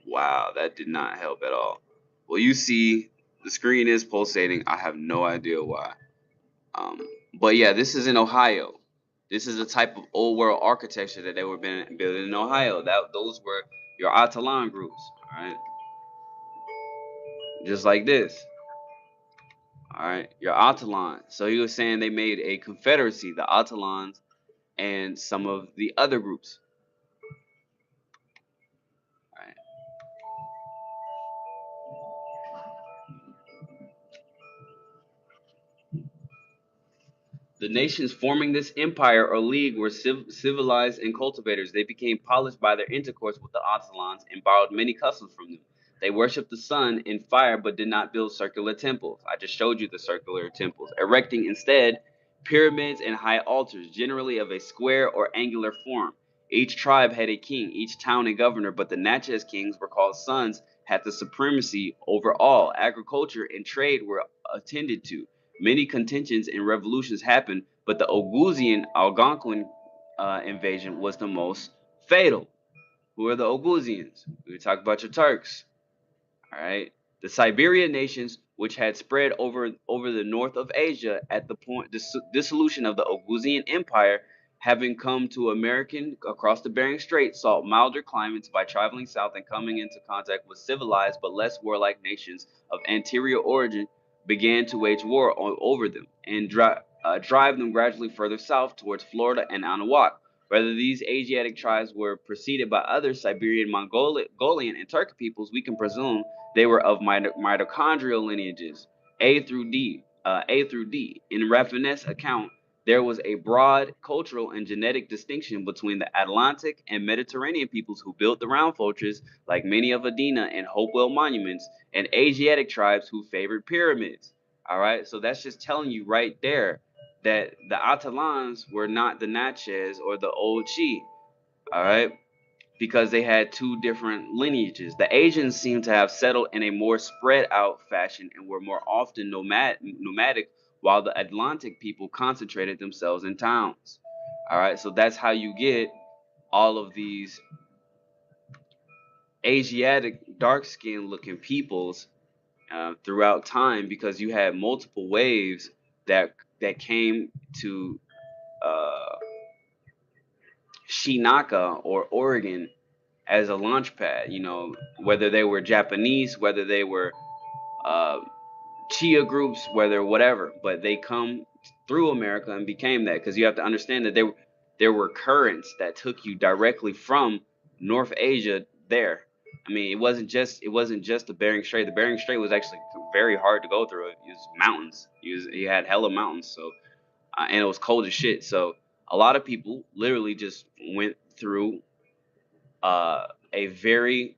Wow, that did not help at all. Well, you see, the screen is pulsating. I have no idea why. Um, but yeah, this is in Ohio. This is a type of old world architecture that they were building in Ohio. Those were your Atalan groups, all right? Just like this, all right? Your Atalan. So he was saying they made a confederacy, the Atalans and some of the other groups, all right? The nations forming this empire or league were civilized and cultivators. They became polished by their intercourse with the Attalans and borrowed many customs from them. They worshipped the sun and fire but did not build circular temples. I just showed you the circular temples, erecting instead pyramids and high altars, generally of a square or angular form. Each tribe had a king, each town a governor, but the Natchez kings were called sons, had the supremacy over all. Agriculture and trade were attended to. Many contentions and revolutions happened, but the Oghuzzian Algonquin invasion was the most fatal. Who are the Oghuzzians? We talk about your Turks. All right. The Siberian nations, which had spread over the north of Asia at the point dissolution of the Oghuzzian Empire, having come to American across the Bering Strait, sought milder climates by traveling south and coming into contact with civilized but less warlike nations of anterior origin, began to wage war over them and drive them gradually further south towards Florida and Anahuac. Whether these Asiatic tribes were preceded by other Siberian, Mongolian, and Turkic peoples, we can presume they were of mitochondrial lineages A through D. A through D. In Raffinet's account, there was a broad cultural and genetic distinction between the Atlantic and Mediterranean peoples who built the round fortress, like many of Adena and Hopewell monuments, and Asiatic tribes who favored pyramids. All right, so that's just telling you right there that the Atalans were not the Natchez or the Old Chi. All right, because they had two different lineages. The Asians seem to have settled in a more spread out fashion and were more often nomadic, while the Atlantic people concentrated themselves in towns. All right, so that's how you get all of these Asiatic, dark skinned looking peoples throughout time, because you had multiple waves that came to uh, Shinaka or Oregon as a launch pad. You know, whether they were Japanese, whether they were uh, Chia groups, whether whatever, but they come through America and became that, because you have to understand that there were currents that took you directly from North Asia there. I mean, it wasn't just the Bering Strait. The Bering Strait was actually very hard to go through. It was mountains. You had hella mountains, so and it was cold as shit. So a lot of people literally just went through a very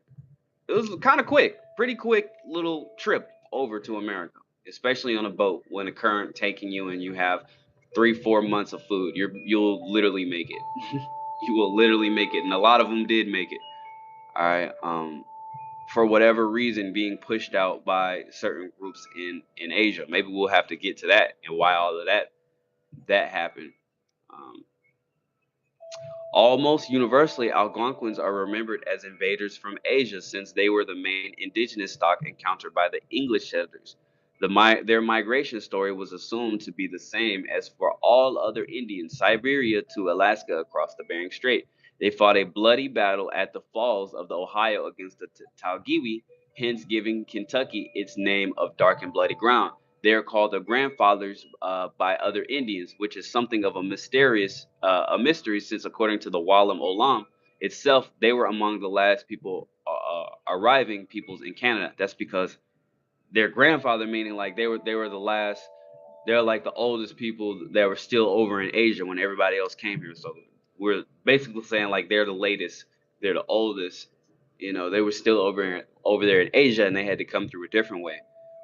it was kind of quick, pretty quick little trip over to America, especially on a boat when a current taking you and you have 3 4 months of food. You'll literally make it. You will literally make it, and a lot of them did make it. All right. For whatever reason, being pushed out by certain groups in Asia. Maybe we'll have to get to that and why all of that happened. Um, Almost universally, Algonquins are remembered as invaders from Asia, since they were the main indigenous stock encountered by the English settlers. Their migration story was assumed to be the same as for all other Indians, Siberia to Alaska across the Bering Strait. They fought a bloody battle at the falls of the Ohio against the Talgiwi, hence giving Kentucky its name of dark and bloody ground. They are called the grandfathers by other Indians, which is something of a mystery, since according to the Wallam Olam itself, they were among the last people arriving peoples in Canada. That's because their grandfather, meaning like they were the last. They're like the oldest people that were still over in Asia when everybody else came here. So we're basically saying like they're the latest, they're the oldest. You know, they were still over there in Asia, and they had to come through a different way.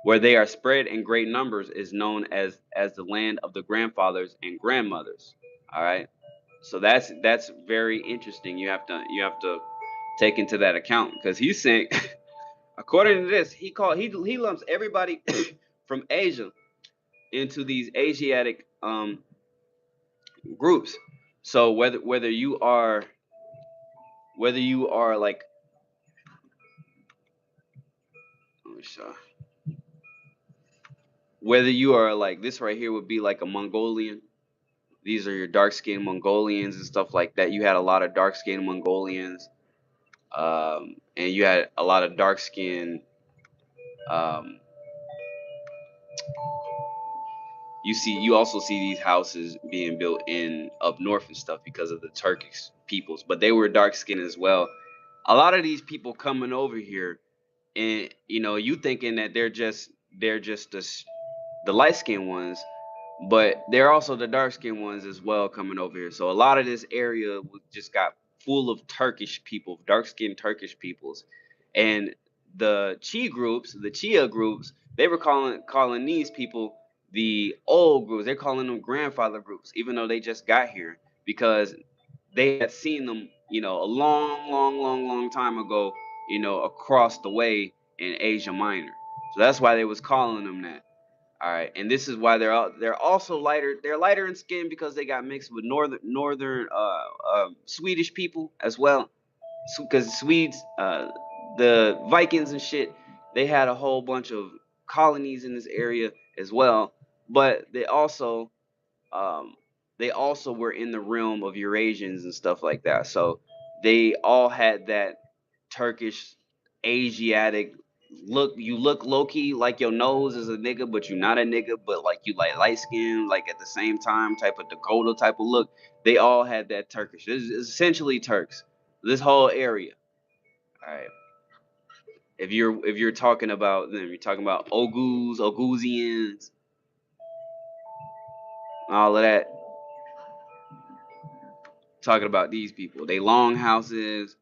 Where they are spread in great numbers is known as the land of the grandfathers and grandmothers. All right, so that's very interesting. You have to take into that account, because he's saying, according to this, he lumps everybody from Asia into these Asiatic groups. So whether you are like So whether you are like this right here would be like a Mongolian. These are your dark-skinned Mongolians and stuff like that. You had a lot of dark-skinned Mongolians, and you had a lot of dark-skinned. Um, you also see these houses being built in up north and stuff because of the Turkish peoples, but they were dark-skinned as well. A lot of these people coming over here, and you thinking that they're just the light-skinned ones, but they're also the dark skinned ones as well coming over here. So a lot of this area just got full of Turkish people, dark skinned Turkish peoples, and the Chia groups, they were calling these people the old groups. They're calling them grandfather groups, even though they just got here because they had seen them, a long, long, long, long time ago, across the way in Asia Minor. So that's why they was calling them that. All right, and this is why they're also lighter. They're lighter in skin because they got mixed with northern Swedish people as well. Because Swedes, the Vikings and shit, they had a whole bunch of colonies in this area as well. But um, they also were in the realm of Eurasians and stuff like that. So they all had that Turkish, Asiatic look. You look low key like your nose is a nigga, but you're not a nigga. But like you like light skin, like at the same time, type of Dakota type of look. They all had that Turkish. It's essentially Turks. This whole area. All right. If you're talking about them, you're talking about Oghuz, Oghuzians, all of that. Talking about these people, they long houses,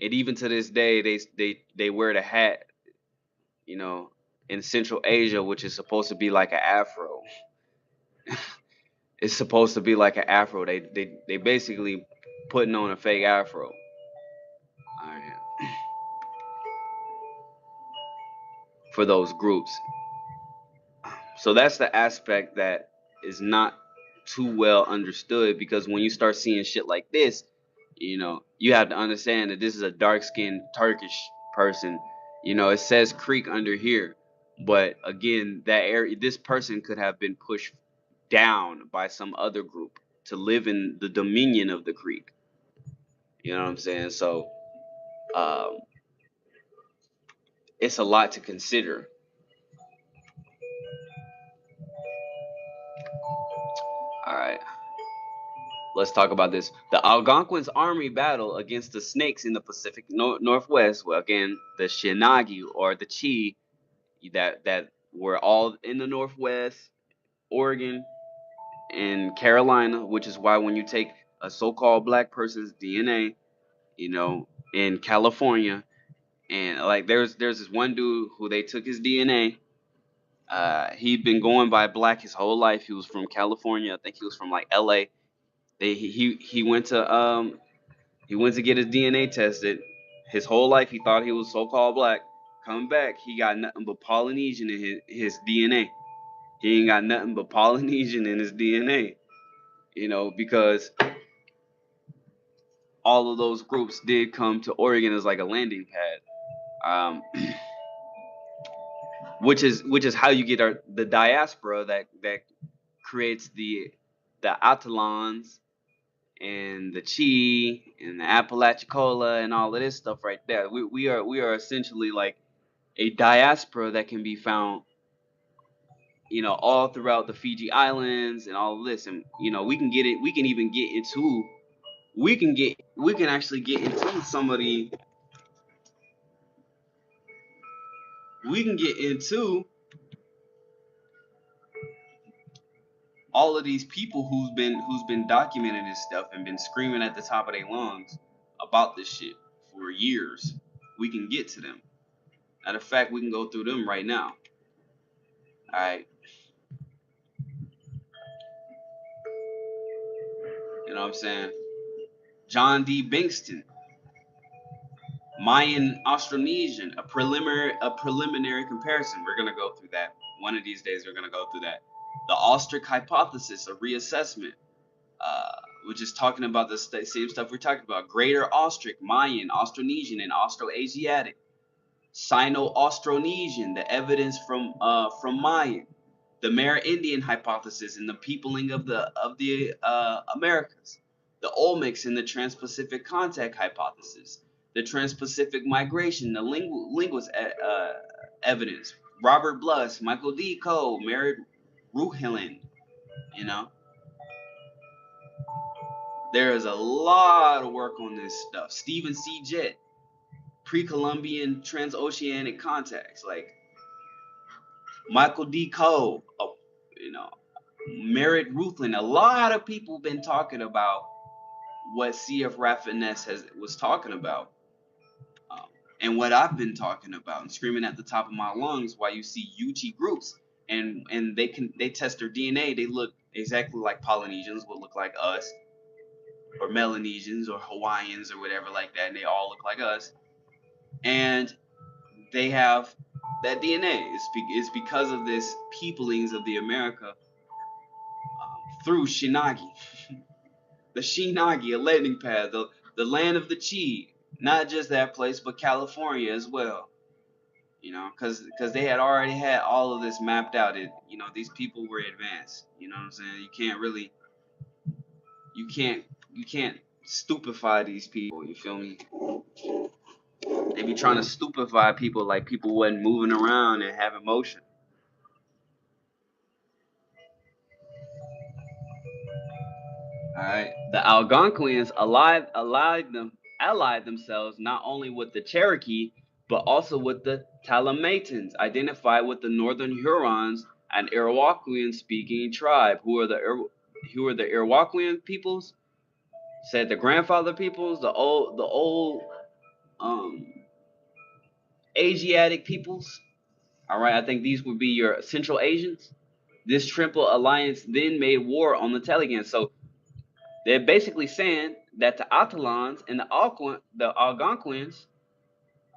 and even to this day, they wear the hat, you know, in Central Asia, which is supposed to be like an afro. It's supposed to be like an afro. They basically putting on a fake afro. All right. For those groups. So that's the aspect that is not too well understood because when you start seeing shit like this, you have to understand that this is a dark-skinned Turkish person. It says Creek under here, but again, that area, this person could have been pushed down by some other group to live in the dominion of the Creek. You know what I'm saying? So, um, it's a lot to consider. All right. Let's talk about this. The Algonquins' army battle against the Snakes in the Pacific Northwest. Well, again, the Shinagi or the Chi that were all in the Northwest, Oregon, and Carolina, which is why when you take a so-called black person's DNA, in California, and like there's this one dude who they took his DNA. He'd been going by black his whole life. He was from California. I think he was from like L.A. He went to get his DNA tested. His whole life he thought he was so-called black. Coming back, he got nothing but Polynesian in his DNA. He ain't got nothing but Polynesian in his DNA. Because all of those groups did come to Oregon as like a landing pad. Which is how you get the diaspora that creates the Atalans and the Chi and the Apalachicola and all of this stuff right there. We are essentially like a diaspora that can be found, all throughout the Fiji Islands and all of this. And we can get it. We can even get into. We can actually get into some of the. We can get into all of these people who's been documenting this stuff and been screaming at the top of their lungs about this shit for years. We can get to them. Matter of fact, we can go through them right now. All right. You know what I'm saying? John D. Bankston, Mayan Austronesian, a preliminary comparison. We're gonna go through that. One of these days, we're gonna go through that. The Ostrich hypothesis, a reassessment, which is talking about the same stuff we're talking about. Greater Ostrich, Mayan, Austronesian, and Austroasiatic. Sino-Austronesian, the evidence from Mayan, the Amerindian hypothesis and the peopling of the Americas, the Olmecs and the Trans-Pacific contact hypothesis, the Trans-Pacific migration, the linguist evidence, Robert Bluss, Michael D. Coe, Merritt Ruhelen, you know. There is a lot of work on this stuff. Stephen C. Jett, pre-Columbian transoceanic contacts, like Michael D. Coe, you know, Merritt Ruhlen. A lot of people been talking about what C.F. Raffines was talking about, and what I've been talking about and screaming at the top of my lungs. While you see Yuchi groups, and they test their DNA, they look exactly like Polynesians would look like us, or Melanesians or Hawaiians or whatever like that, and they all look like us, and they have that DNA. It's because of this peoplings of the America through Shinagi. The Shinagi, a landing pad, the land of the Chi, not just that place, but California as well. You know, because they had already had all of this mapped out. You know, these people were advanced. You know what I'm saying? You can't stupefy these people. You feel me? They be trying to stupefy people like people wasn't moving around and having motion. All right. The Algonquins allied themselves not only with the Cherokee but also with the Talamatans, identified with the Northern Hurons, an Iroquoian-speaking tribe. Who are the Iroquoian peoples? Said the grandfather peoples, the old Asiatic peoples. All right, I think these would be your Central Asians. This triple alliance then made war on the Teligans. So they're basically saying that the Atalans and the Algonquins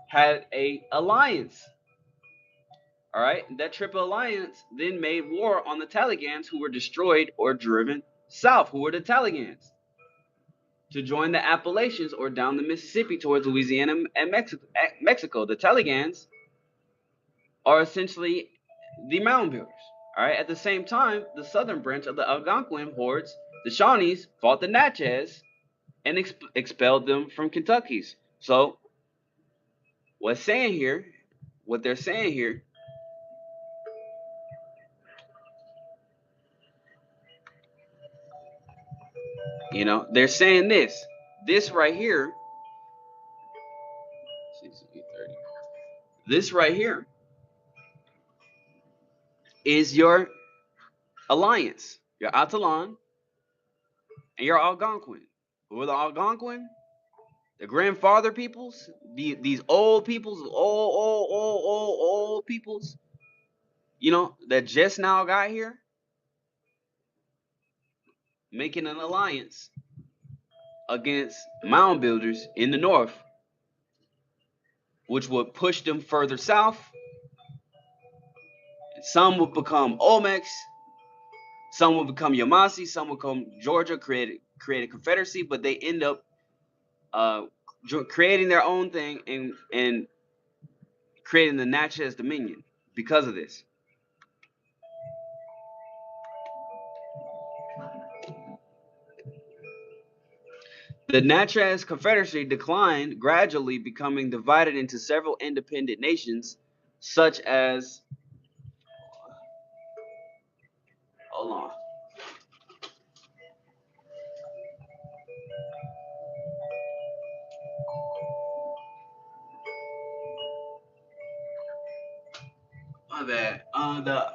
had a alliance. All right, that triple alliance then made war on the Teligans, who were destroyed or driven south. Who were the Teligans? To join the Appalachians or down the Mississippi towards Louisiana and Mexico. The Teligans are essentially the mound builders. All right. At the same time, the southern branch of the Algonquin hordes, the Shawnees, fought the Natchez and expelled them from Kentucky's. So, what they're saying here, you know, they're saying this right here, this right here is your alliance, your Atalan and your Algonquin. Who are the Algonquin? The grandfather peoples, these old peoples, old peoples, you know, that just now got here, making an alliance against mound builders in the north, which would push them further south. Some would become Olmecs, some would become Yamasee, some would become Georgia, create a confederacy, but they end up creating their own thing and creating the Natchez Dominion because of this. The Natchez Confederacy declined, gradually becoming divided into several independent nations, such as, hold on. My bad. The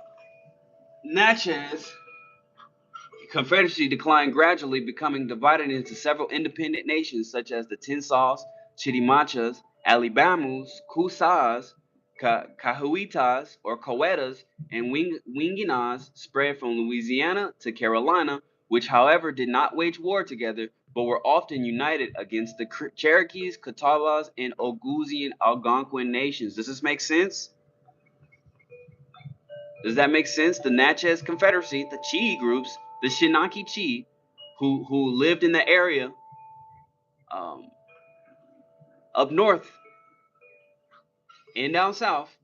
Natchez Confederacy declined, gradually becoming divided into several independent nations, such as the Tensaws, Chitimachas, Alibamus, Cusas, Cahuitas or Coetas, and Winginas, spread from Louisiana to Carolina, which, however, did not wage war together, but were often united against the Cherokees, Catawbas, and Ogusian Algonquin nations. Does this make sense? Does that make sense? The Natchez Confederacy, the Chi groups, the Shinaki Chi, who lived in the area up north, and down south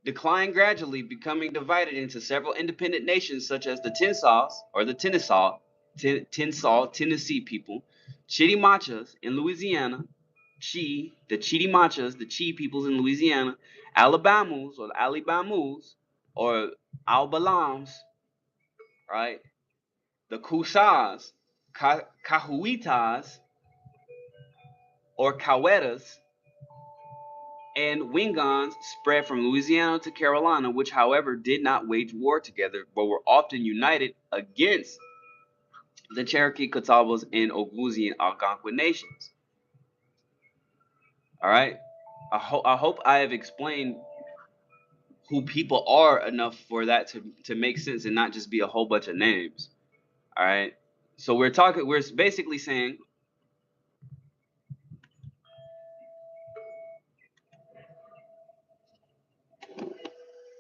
declined gradually, becoming divided into several independent nations such as the Tensaw, Tennessee people, Chitimachas in Louisiana, the Chitimachas, the Chi peoples in Louisiana, Alabamos, or Albalams, right? The Kusas, Cahuitas, or Cawetas, and Wingons spread from Louisiana to Carolina, which, however, did not wage war together, but were often united against the Cherokee, Catawbas, and Oglala Algonquin nations. All right. I hope I have explained who people are enough for that to make sense and not just be a whole bunch of names. All right. So we're basically saying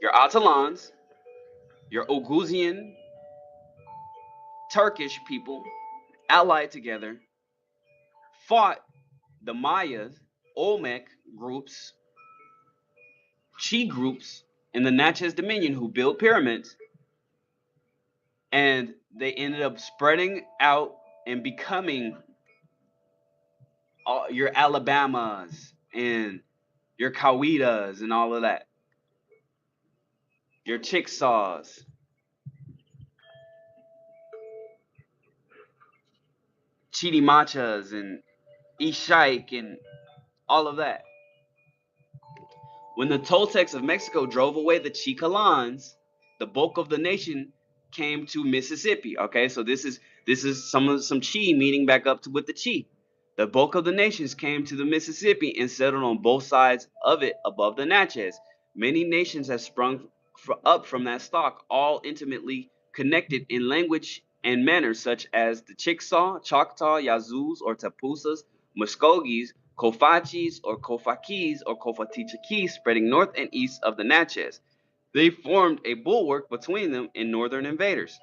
your Atalans, your Oghouzian Turkish people allied together, fought the Mayas, Olmec groups, Chi groups in the Natchez Dominion who built pyramids, and they ended up spreading out and becoming your Alabamas and your Cowitas and all of that, your Chickasaws, Chitimachas and Ishike and all of that. When the Toltecs of Mexico drove away the Chicalans, the bulk of the nation came to Mississippi. Okay, so this is some Chi meeting back up with the Chi. The bulk of the nations came to the Mississippi and settled on both sides of it above the Natchez. Many nations have sprung up from that stock, all intimately connected in language and manners, such as the Chickasaw, Choctaw, Yazoos or Tapusas, Muscogees, Kofachis or Kofatichakis spreading north and east of the Natchez. They formed a bulwark between them and northern invaders.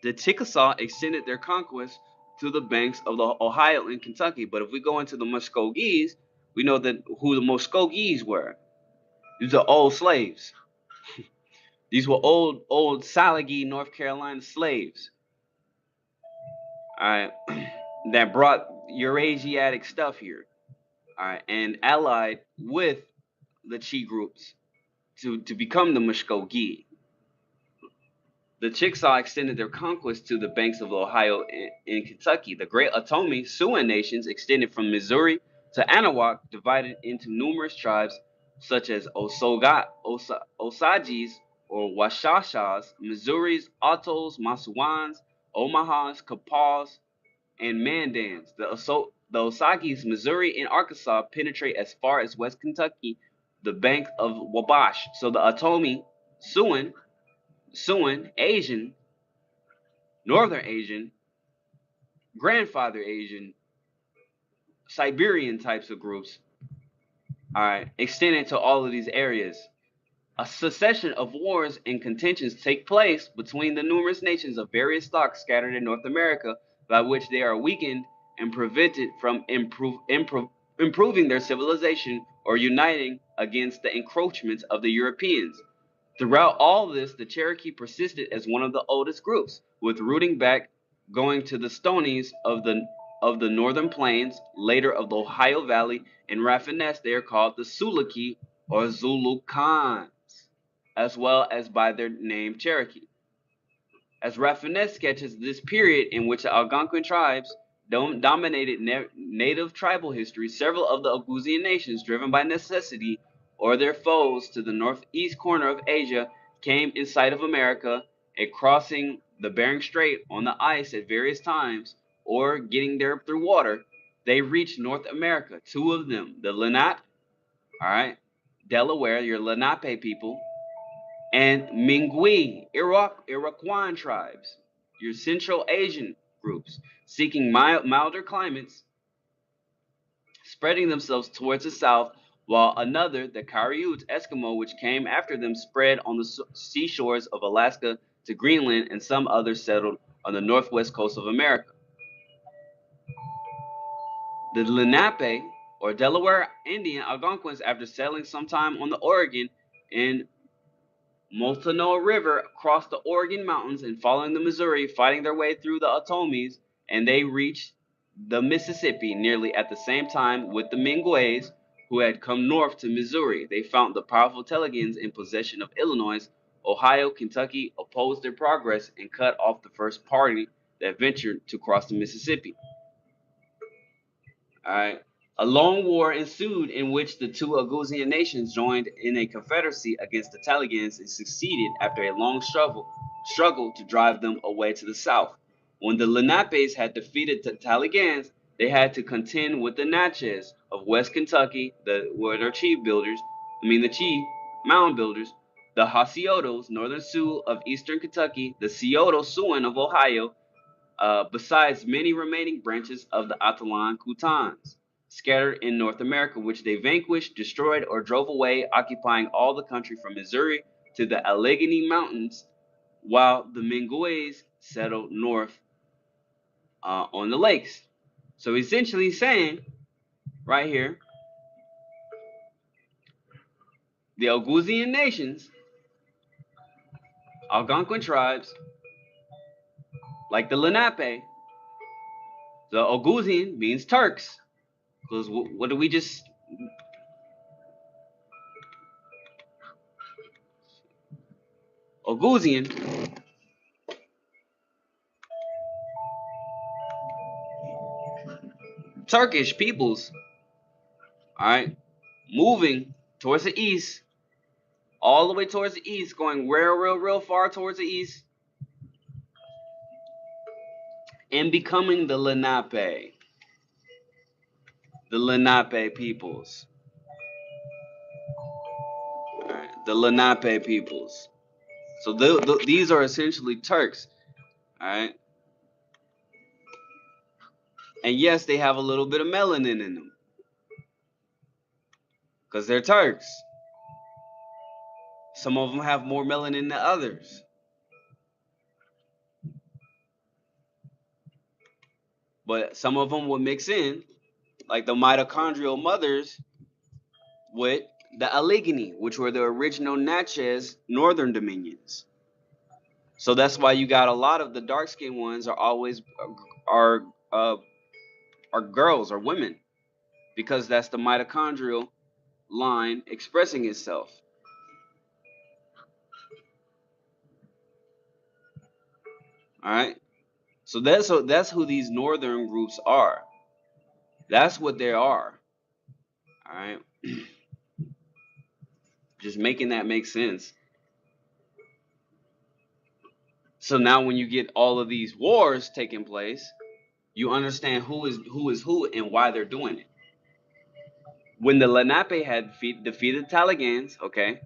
The Chickasaw extended their conquest to the banks of the Ohio and Kentucky. But if we go into the Muscogees, we know that who the Muscogees were. These are old slaves. These were old Saligee, North Carolina slaves. All right, that brought Eurasiatic stuff here. All right, and allied with the Chi groups to become the Muscogee. The Chickasaw extended their conquest to the banks of the Ohio and Kentucky. The Great Otomi Siouan nations extended from Missouri to Anahuac, divided into numerous tribes such as Osages or Washashas, Missouris, Otos, Masuans, Omahas, Kapaws, and Mandans. The Osages, Missouri, and Arkansas penetrate as far as West Kentucky, the bank of Wabash. So the Otomi Siouan, Asian, Northern Asian, Grandfather Asian, Siberian types of groups, all right, extended to all of these areas. A succession of wars and contentions take place between the numerous nations of various stocks scattered in North America, by which they are weakened and prevented from improving their civilization or uniting against the encroachments of the Europeans. Throughout all this, the Cherokee persisted as one of the oldest groups, with rooting back going to the Stonies of the northern plains, later of the Ohio Valley, and Raffinesse they are called the Sulaki or Zulukans, as well as by their name Cherokee. As Raffinesse sketches this period in which the Algonquin tribes dominated native tribal history, several of the Oghouzian nations, driven by necessity or their foes to the northeast corner of Asia, came in sight of America, and crossing the Bering Strait on the ice at various times, or getting there through water, they reached North America. Two of them, the Lenape, all right, Delaware, your Lenape people, and Mingui, Iroquois tribes, your Central Asian groups, seeking milder climates, spreading themselves towards the south, while another, the Kariute Eskimo, which came after them, spread on the seashores of Alaska to Greenland, and some others settled on the northwest coast of America. The Lenape or Delaware Indian Algonquins, after settling sometime on the Oregon and Multnomah River, crossed the Oregon Mountains and following the Missouri, fighting their way through the Otomies, and they reached the Mississippi nearly at the same time with the Mingues, who had come north to Missouri. They found the powerful Telegans in possession of Illinois. Ohio, Kentucky opposed their progress and cut off the first party that ventured to cross the Mississippi. All right. A long war ensued in which the two Oguzian nations joined in a confederacy against the Telegans and succeeded after a long struggle to drive them away to the south. When the Lenapes had defeated the Telegans, they had to contend with the Natchez of West Kentucky, were their the chief mound builders, the Hasiotos, northern Sioux of eastern Kentucky, the Scioto Siouan of Ohio, besides many remaining branches of the Atalan Kutans scattered in North America, which they vanquished, destroyed, or drove away, occupying all the country from Missouri to the Allegheny Mountains, while the Mingues settled north on the lakes. So essentially saying, right here, the Oguzian nations, Algonquin tribes, like the Lenape, the Oguzian means Turks. Because what do we just... Oguzian, Turkish peoples, all right, moving towards the east, all the way towards the east, going real far towards the east, and becoming the Lenape peoples. All right, the Lenape peoples. So these are essentially Turks, all right? And yes, they have a little bit of melanin in them because they're Turks. Some of them have more melanin than others. But some of them would mix in, like the mitochondrial mothers, with the Allegheny, which were the original Natchez northern dominions. So that's why you got a lot of the dark-skinned ones are always are girls or women, because that's the mitochondrial line expressing itself. All right. So that's who these northern groups are. That's what they are. All right. Just making that make sense. So now when you get all of these wars taking place, you understand who is who and why they're doing it. When the Lenape had defeated the Telegans, okay,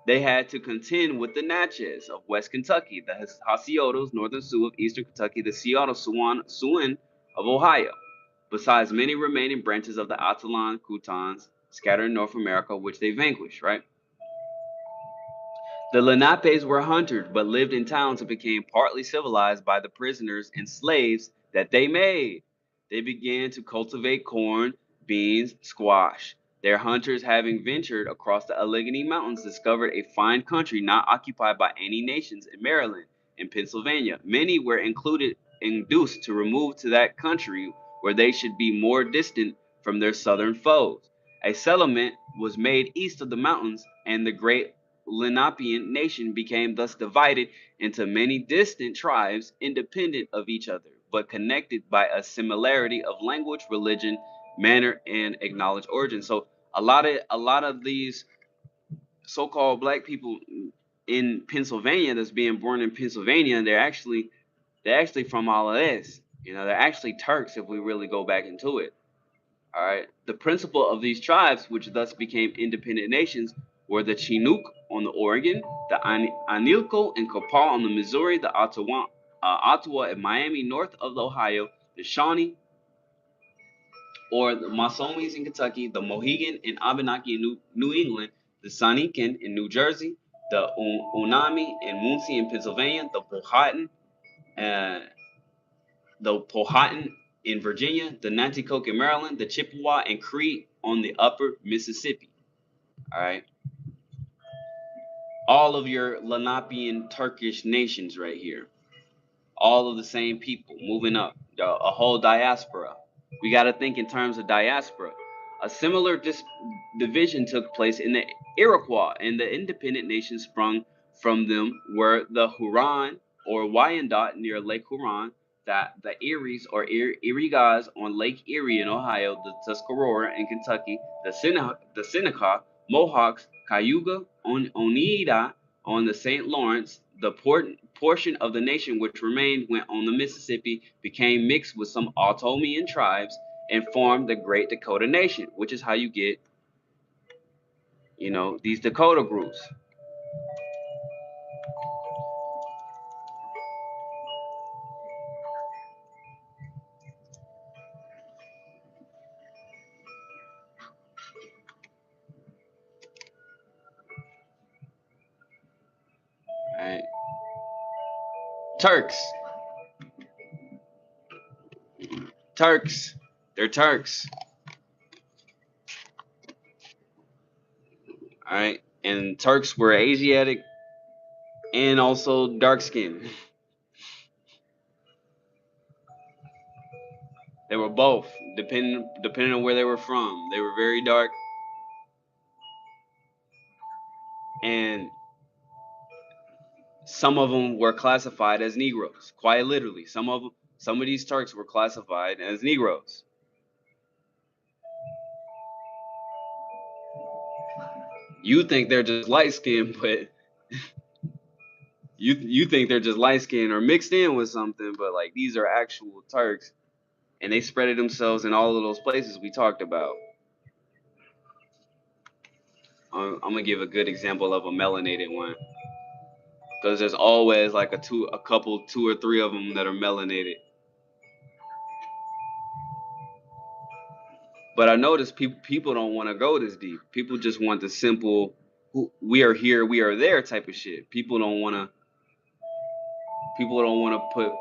they had to contend with the Natchez of West Kentucky, the Hasiotos, northern Sioux of eastern Kentucky, the Scioto Siouan of Ohio, besides many remaining branches of the Atalan Kutans scattered in North America, which they vanquished, right? The Lenapes were hunters, but lived in towns and became partly civilized by the prisoners and slaves that they made. They began to cultivate corn, beans, squash. Their hunters, having ventured across the Allegheny Mountains, discovered a fine country not occupied by any nations in Maryland and Pennsylvania. Many were induced to remove to that country where they should be more distant from their southern foes. A settlement was made east of the mountains, and the great Lenapean nation became thus divided into many distant tribes, independent of each other, but connected by a similarity of language, religion, manner, and acknowledged origin. So a lot of these so-called black people in Pennsylvania that's being born in Pennsylvania, they're actually from all of this. You know, they're actually Turks if we really go back into it. All right. The principal of these tribes, which thus became independent nations, were the Chinook on the Oregon, the Anilco and Copal on the Missouri, the Ottawa and Miami north of the Ohio, the Shawnee or the Masomis in Kentucky, the Mohegan and Abenaki in New England, the Sanikan in New Jersey, the Unami and Muncie in Pennsylvania, the Powhatan in Virginia, the Nanticoke in Maryland, the Chippewa and Cree on the upper Mississippi. All right. All of your Lenapean Turkish nations right here. All of the same people moving up, a whole diaspora. We got to think in terms of diaspora. A similar division took place in the Iroquois, and the independent nations sprung from them were the Huron or Wyandot near Lake Huron, the Eries or Irigas on Lake Erie in Ohio, the Tuscarora in Kentucky, the Seneca, Mohawks, Cayuga, Oneida on the St. Lawrence. The portion of the nation which remained went on the Mississippi, became mixed with some Automian tribes, and formed the Great Dakota Nation, which is how you get, these Dakota groups. All right. Turks. They're Turks. All right. And Turks were Asiatic and also dark skinned. They were both, depending on where they were from. They were very dark. And some of them were classified as Negroes, quite literally. Some of these Turks were classified as Negroes. You think they're just light skinned, but you think they're just light skinned or mixed in with something, but like these are actual Turks, and they spread themselves in all of those places we talked about. I'm gonna give a good example of a melanated one, because there's always like two or three of them that are melanated. But I notice people don't want to go this deep. People just want the simple, we are here, we are there type of shit. People don't want to put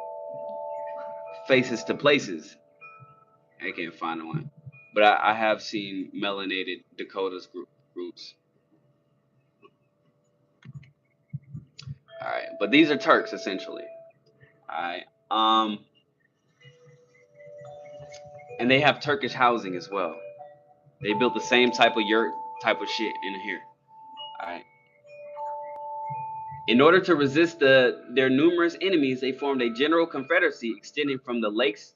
faces to places. I can't find one, but I have seen melanated Dakotas groups. All right, but these are Turks essentially. All right, and they have Turkish housing as well. They built the same type of yurt type of shit in here. All right. In order to resist their numerous enemies, they formed a general confederacy extending from the lakes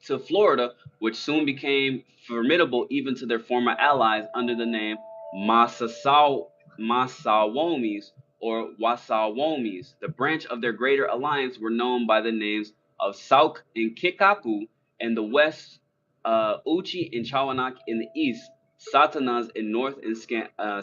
to Florida, which soon became formidable even to their former allies under the name Massasomis or Wasawomis. The branch of their greater alliance were known by the names of Sauk and Kikaku in the west, Uchi and Chawanak in the east, Satanas in north, and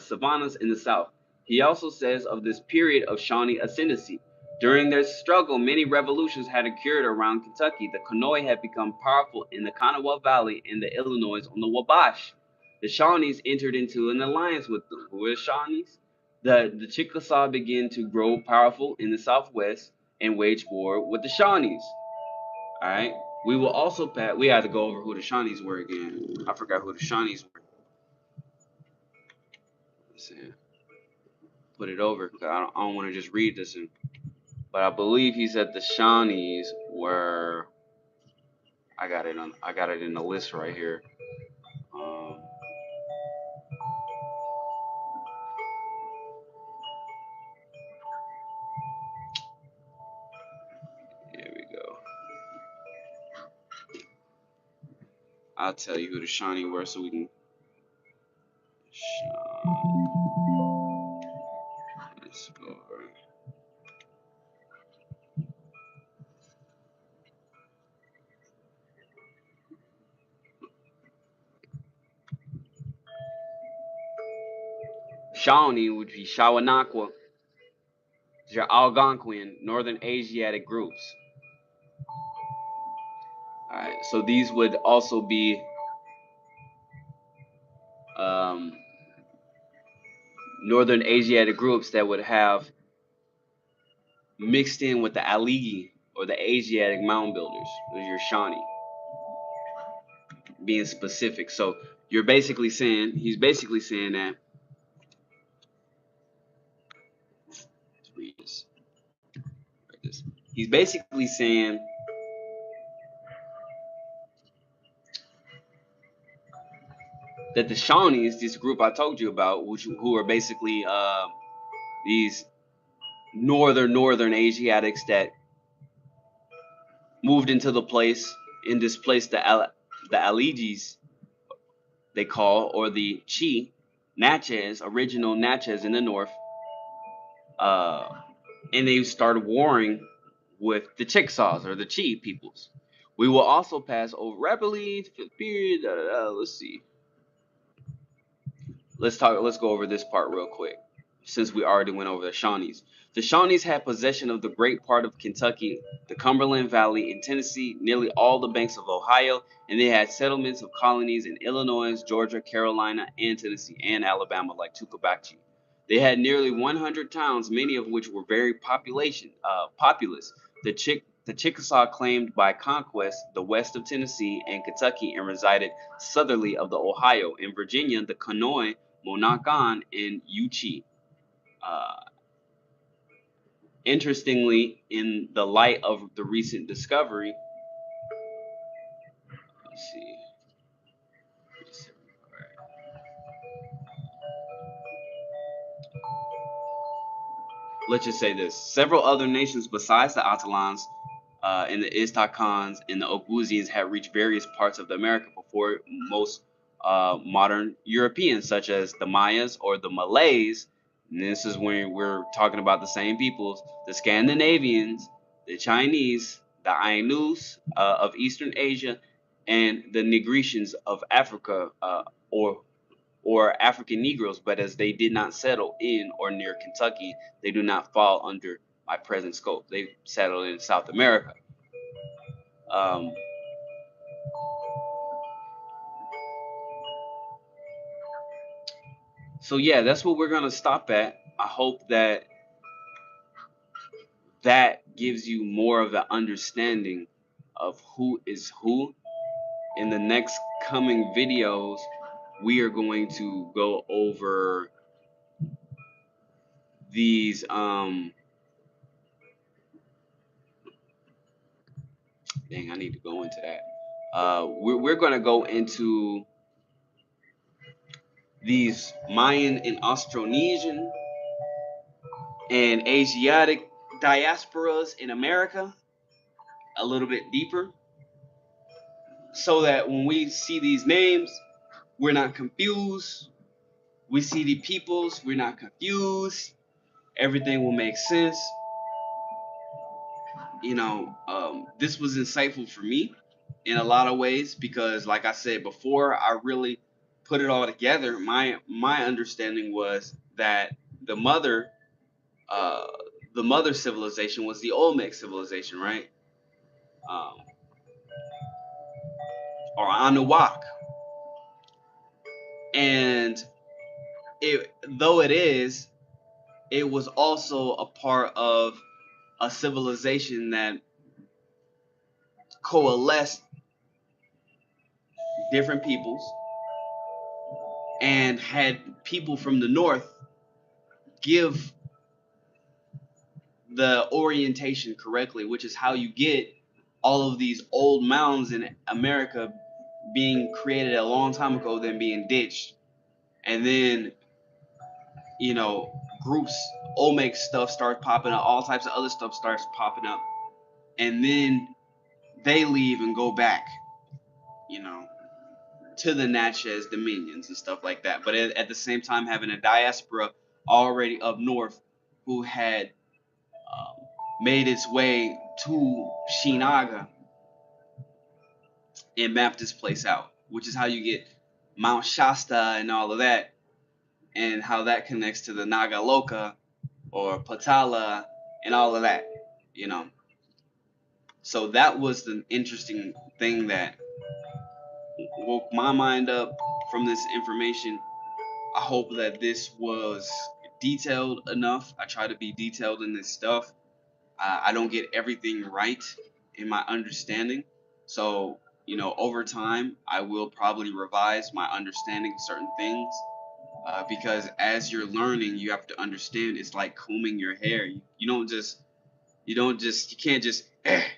Savannas in the south. He also says of this period of Shawnee ascendancy, during their struggle, many revolutions had occurred around Kentucky. The Kanoi had become powerful in the Kanawha Valley and the Illinois on the Wabash. The Shawnees entered into an alliance with them. Who are Shawnees? The Chickasaw began to grow powerful in the Southwest and waged war with the Shawnees. All right. We will also we had to go over who the Shawnees were again. I forgot who the Shawnees were. Let's see. Put it over. I don't want to just read this but I believe he said the Shawnees were. I got it in the list right here. Here we go. I'll tell you who the Shawnee were so we can. Let's go over. Shawnee would be Shawanakwa, your Algonquin, Northern Asiatic groups. Alright, so these would also be Northern Asiatic groups that would have mixed in with the Aligi or the Asiatic mound builders, or your Shawnee, being specific. So he's basically saying that, let's read this. He's basically saying that the Shawnees, this group I told you about, who are basically these northern Asiatics that moved into this place, the Aligis they call, or the Chi, Natchez, original Natchez in the north, and they started warring with the Chickasaws or the Chi peoples. We will also pass over rapidly the period. Let's see. Let's go over this part real quick, since we already went over the Shawnees. The Shawnees had possession of the great part of Kentucky, the Cumberland Valley in Tennessee, nearly all the banks of Ohio, and they had settlements of colonies in Illinois, Georgia, Carolina, and Tennessee, and Alabama, like Tukabachi. They had nearly 100 towns, many of which were very populous. The Chickasaw claimed by conquest the west of Tennessee and Kentucky and resided southerly of the Ohio. In Virginia, the Kanoi, Monacan, and Yuchi. Interestingly, in the light of the recent discovery, let's see. Let's just say this: several other nations besides the Atalans, and the Istakans and the Oguzians had reached various parts of the America before most modern Europeans, such as the Mayas or the Malays. And this is when we're talking about the same peoples: the Scandinavians, the Chinese, the Ainus of Eastern Asia, and the Negritians of Africa, or African Negroes. But as they did not settle in or near Kentucky, they do not fall under my present scope. They settled in South America. So yeah, that's what we're gonna stop at. I hope that gives you more of an understanding of who is who. In the next coming videos, we are going to go over these dang, I need to go into that. We're going to go into these Mayan and Austronesian and Asiatic diasporas in America a little bit deeper, so that when we see these names, we're not confused. We see the peoples, we're not confused. Everything will make sense. This was insightful for me in a lot of ways, because like I said before, I really put it all together. My understanding was that the mother civilization was the Olmec civilization, right? Or Anuak. And it was also a part of a civilization that coalesced different peoples and had people from the north give the orientation correctly, which is how you get all of these old mounds in America being created a long time ago, then being ditched. And then, groups, Olmec stuff starts popping up, all types of other stuff starts popping up. And then they leave and go back, to the Natchez dominions and stuff like that. But at the same time, having a diaspora already up north who had made its way to Shinaga and mapped this place out, which is how you get Mount Shasta and all of that, and how that connects to the Nagaloka or Patala and all of that, So that was the interesting thing that woke my mind up from this information. I hope that this was detailed enough. I try to be detailed in this stuff. I don't get everything right in my understanding. So you know, over time, I will probably revise my understanding of certain things, because as you're learning, you have to understand it's like combing your hair. You can't just,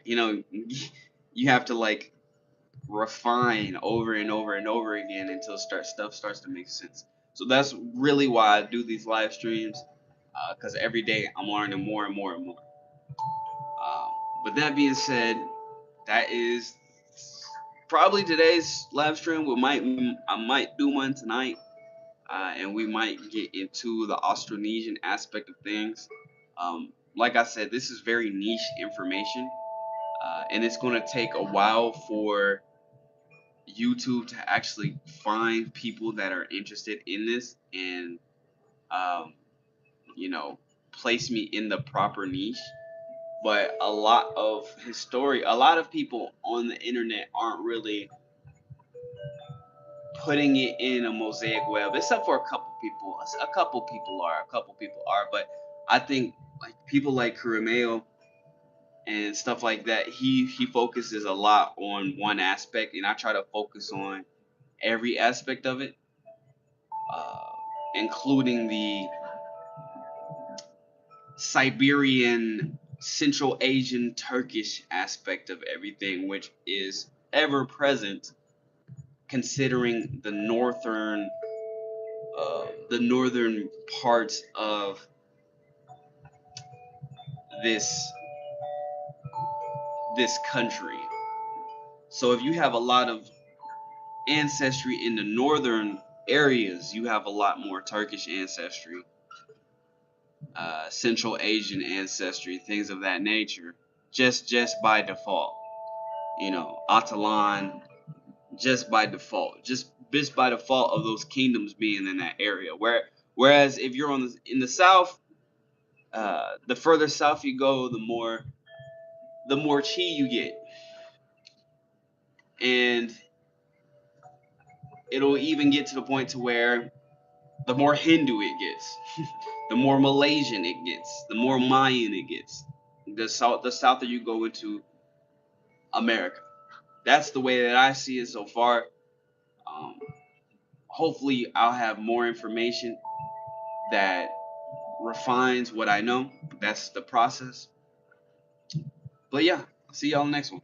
you know, you have to like refine over and over and over again until stuff starts to make sense. So that's really why I do these live streams, because every day I'm learning more and more and more. Um, but that being said, that is probably today's live stream. I might do one tonight, and we might get into the Austronesian aspect of things. Like I said, this is very niche information, and it's going to take a while for YouTube to actually find people that are interested in this and, um, you know, place me in the proper niche. But a lot of people on the internet aren't really putting it in a mosaic web, except for a couple people. A couple people are, but I think like people like Kurimeo and stuff like that, he focuses a lot on one aspect, and I try to focus on every aspect of it, uh, including the Siberian, Central Asian, Turkish aspect of everything, which is ever present, considering the northern parts of this this country. So if you have a lot of ancestry in the northern areas, you have a lot more Turkish ancestry, Central Asian ancestry, things of that nature, just by default. You know, Atalan, just by default, just by default of those kingdoms being in that area. Whereas if you're in the south, the further south you go, the more chi you get, and it'll even get to the point to where the more Hindu it gets, the more Malaysian it gets, the more Mayan it gets. The souther you go into America. That's the way that I see it so far. Um, Hopefully, I'll have more information that refines what I know. That's the process. But yeah, I'll see y'all next one.